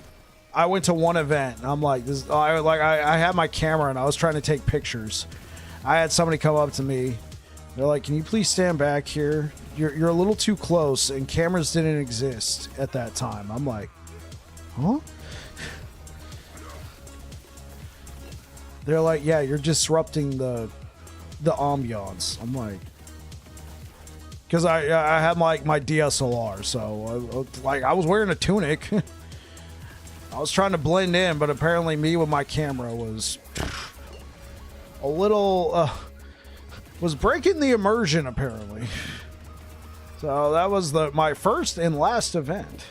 I went to one event and I'm like, I had my camera and I was trying to take pictures. I had somebody come up to me. They're like, can you please stand back here? You're a little too close, and cameras didn't exist at that time. I'm like, huh? They're like, yeah, you're disrupting the ambiance. I'm like, because I had like my DSLR, so I was wearing a tunic. I was trying to blend in, but apparently me with my camera was a little was breaking the immersion apparently. So that was my first and last event.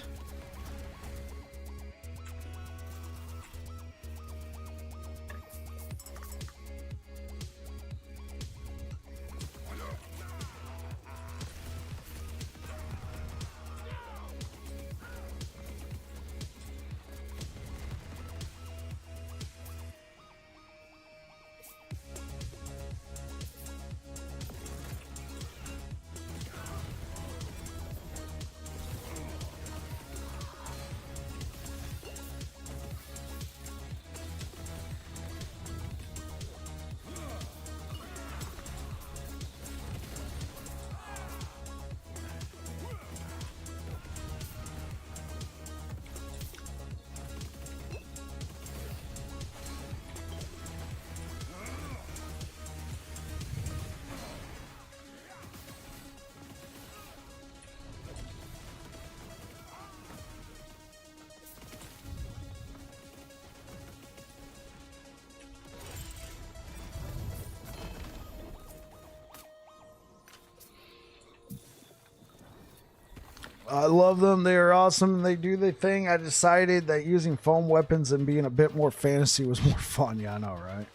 I love them. They are awesome. They do their thing. I decided that using foam weapons and being a bit more fantasy was more fun. Yeah, I know, right?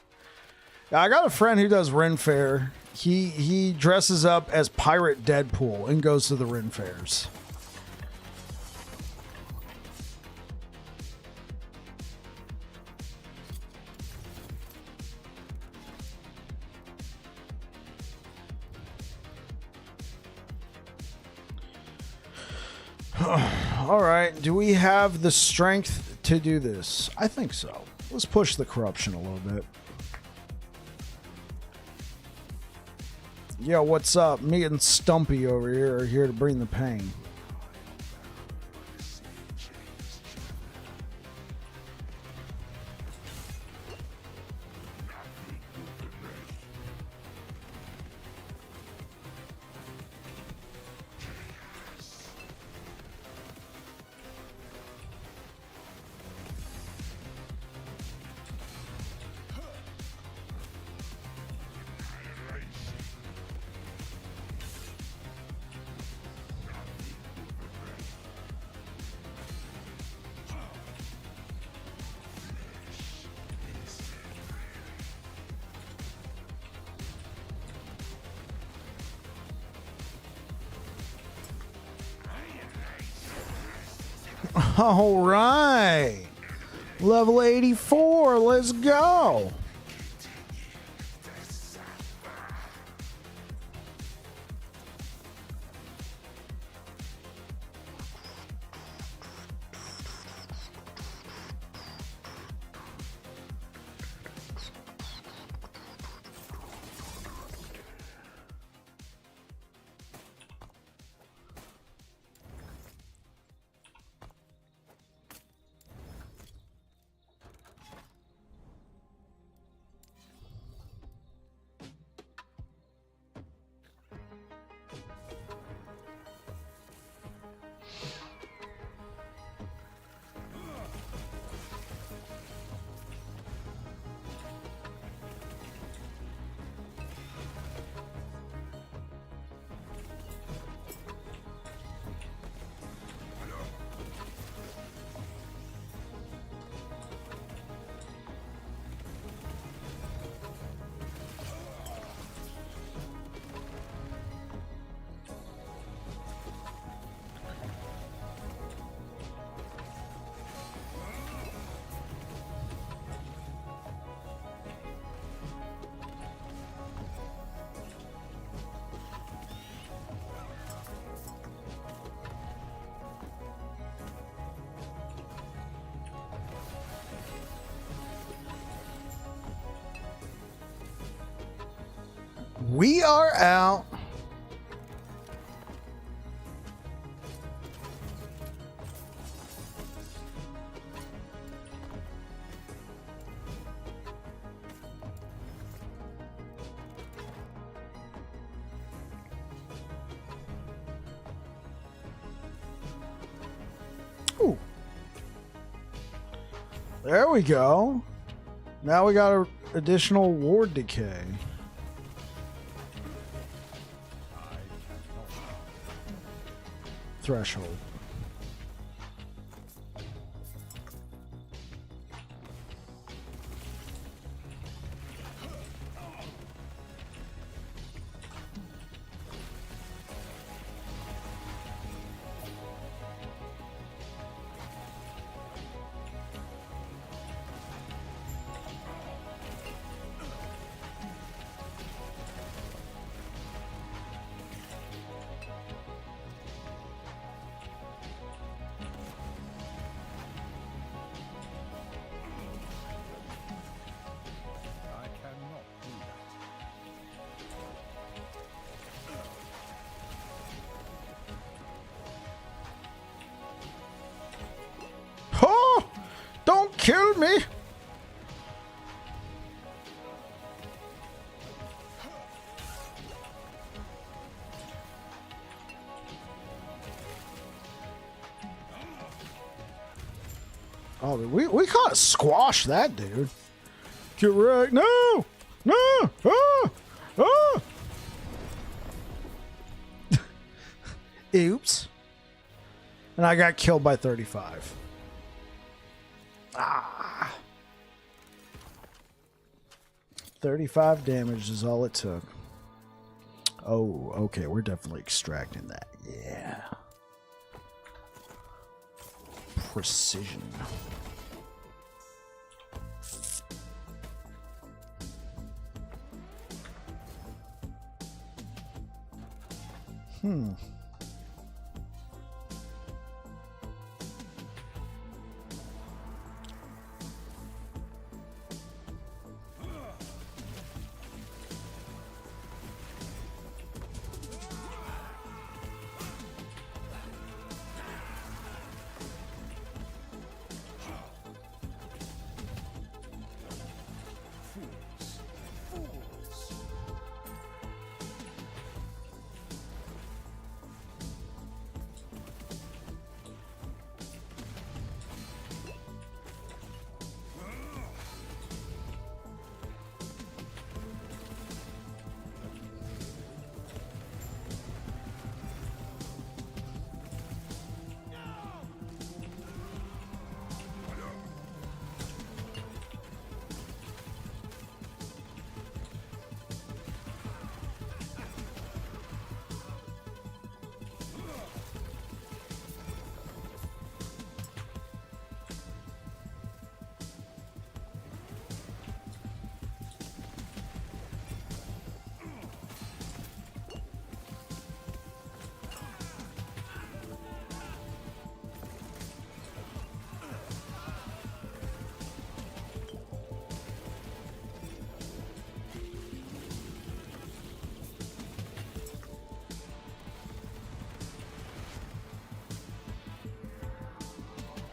I got a friend who does Ren Fair. He dresses up as Pirate Deadpool and goes to the Ren Fairs. All right, do we have the strength to do this? I think so. Let's push the corruption a little bit. Yo, what's up? Me and Stumpy over here are here to bring the pain. All right. Level 84. Let's go. We are out. Ooh. There we go. Now we got an additional ward decay. threshold. I cannot do that. Oh! Don't kill me! Oh, we can't squash that dude. Get right. No! No! Ah! Ah! Oops. And I got killed by 35. Ah. 35 damage is all it took. Oh, okay. We're definitely extracting that. Yeah. Precision.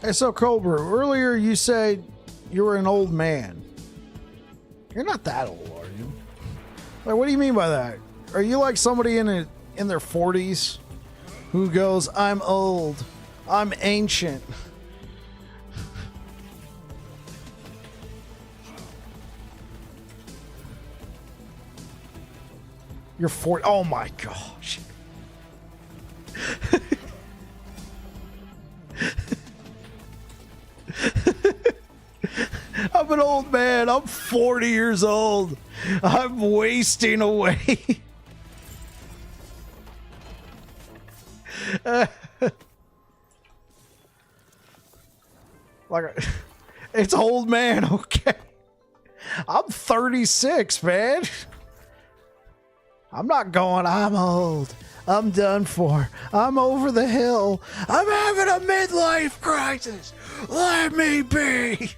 Hey, so Cobra, earlier you said you were an old man. You're not that old, are you? Like, what do you mean by that? Are you like somebody in their 40s who goes, "I'm old, I'm ancient"? You're 40. Oh my gosh. I'm an old man. I'm 40 years old. I'm wasting away. It's old man, okay. I'm 36, man. I'm not going, I'm old. I'm done for. I'm over the hill. I'm having a midlife crisis. Let me be.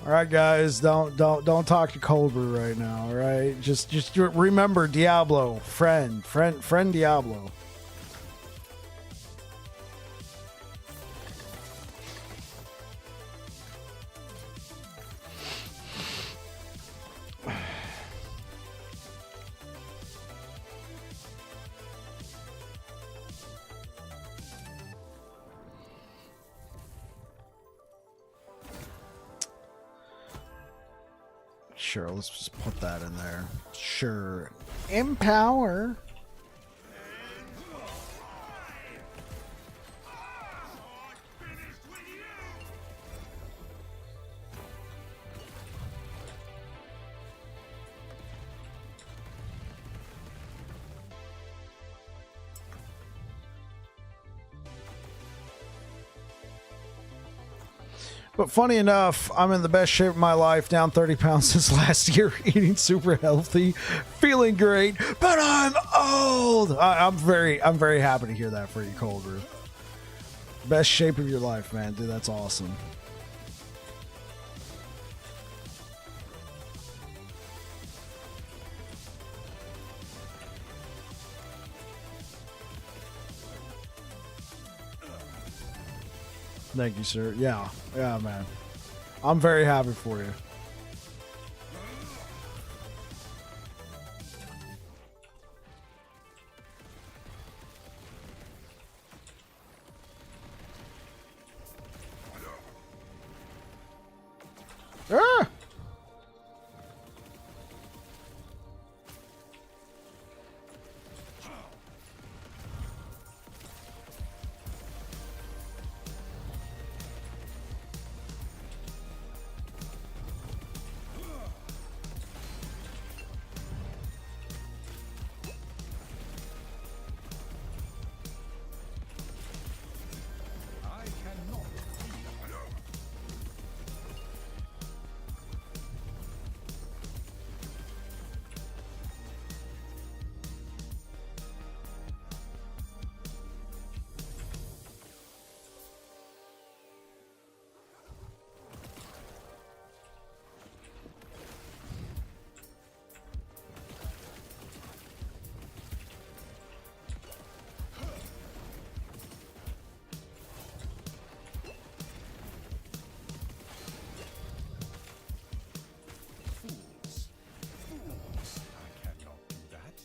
All right, guys, don't talk to Cobra right now. All right, just remember Diablo, friend Diablo. Sure, let's just put that in there. Sure. Empower. But funny enough, I'm in the best shape of my life, down 30 pounds since last year, eating super healthy, feeling great, but I'm old. I'm very happy to hear that for you, Cold Brew. Best shape of your life, man. Dude, that's awesome. Thank you, sir. Yeah, man. I'm very happy for you. Ah! I cannot do that. Fools. Fools. I cannot do that.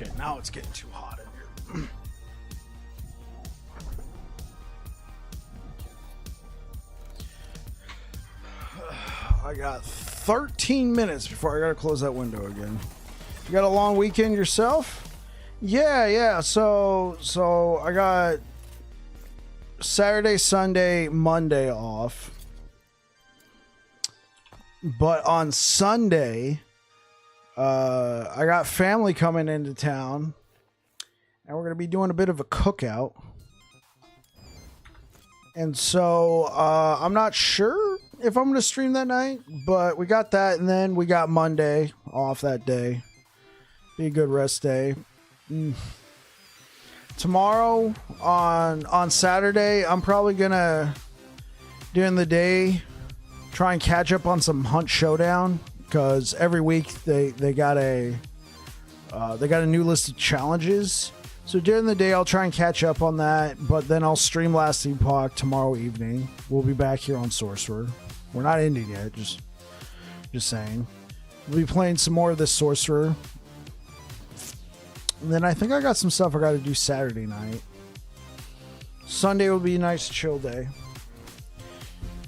Okay, now it's getting too hot in here. I got 13 minutes before I gotta close that window again. You got a long weekend yourself? Yeah. So I got Saturday, Sunday, Monday off. But on Sunday, I got family coming into town, and we're gonna be doing a bit of a cookout. And so I'm not sure if I'm gonna stream that night, but we got that, and then we got Monday off that day. Be a good rest day. Tomorrow on Saturday, I'm probably gonna during the day try and catch up on some Hunt Showdown, because every week they got a new list of challenges. So during the day I'll try and catch up on that, but then I'll stream Last Epoch tomorrow evening. We'll be back here on Sorcerer. We're not ending yet, just saying. We'll be playing some more of this Sorcerer. And then I think I got some stuff I got to do Saturday night. Sunday will be a nice chill day.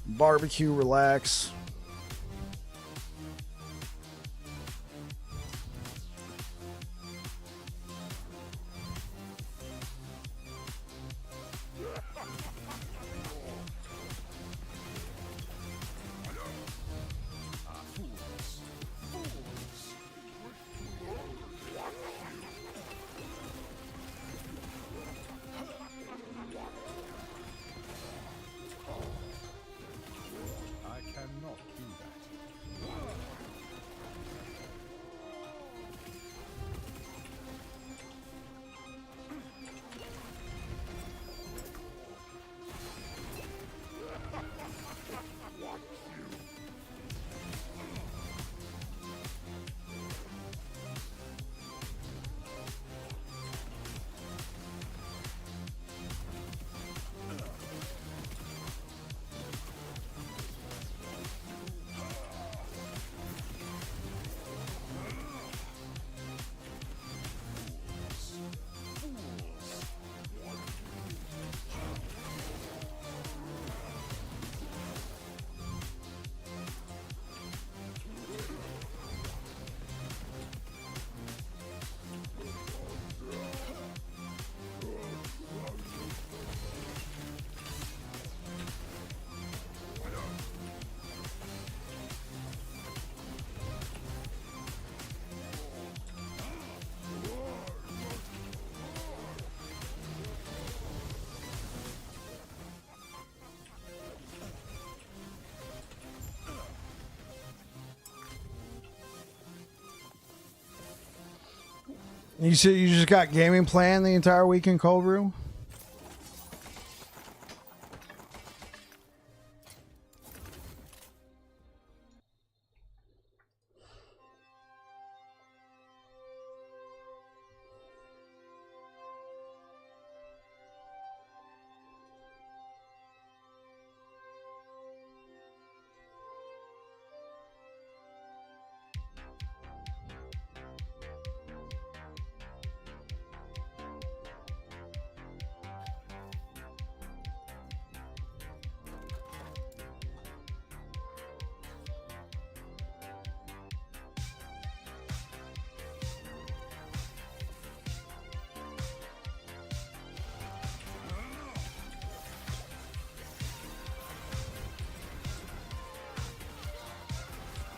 Barbecue, relax. You said you just got gaming planned the entire week in Cold Brew?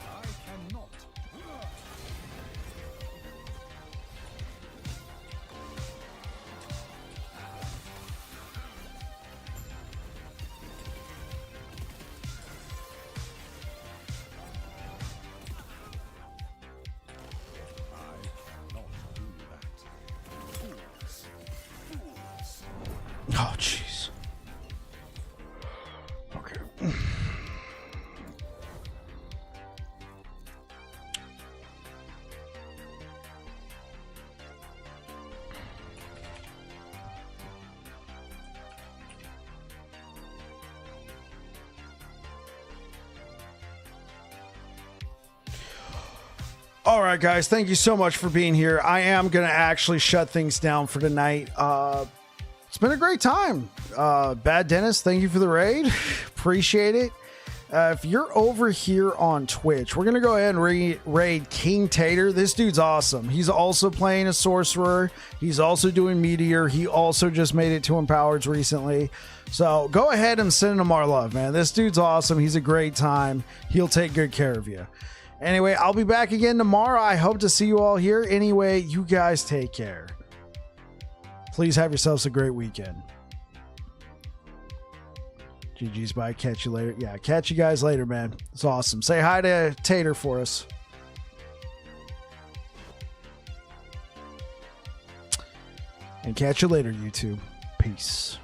I cannot. I cannot do that. Fools. Fools. Oh, jeez. Okay. All right, guys. Thank you so much for being here. I am going to actually shut things down for tonight. It's been a great time. Bad Dennis, thank you for the raid. Appreciate it. If you're over here on Twitch, we're going to go ahead and raid King Tater. This dude's awesome. He's also playing a sorcerer. He's also doing Meteor. He also just made it to Empowered recently. So go ahead and send him our love, man. This dude's awesome. He's a great time. He'll take good care of you. Anyway, I'll be back again tomorrow. I hope to see you all here. Anyway, you guys take care. Please have yourselves a great weekend. GG's, bye. Catch you later. Yeah, catch you guys later, man. It's awesome. Say hi to Tater for us. And catch you later, YouTube. Peace.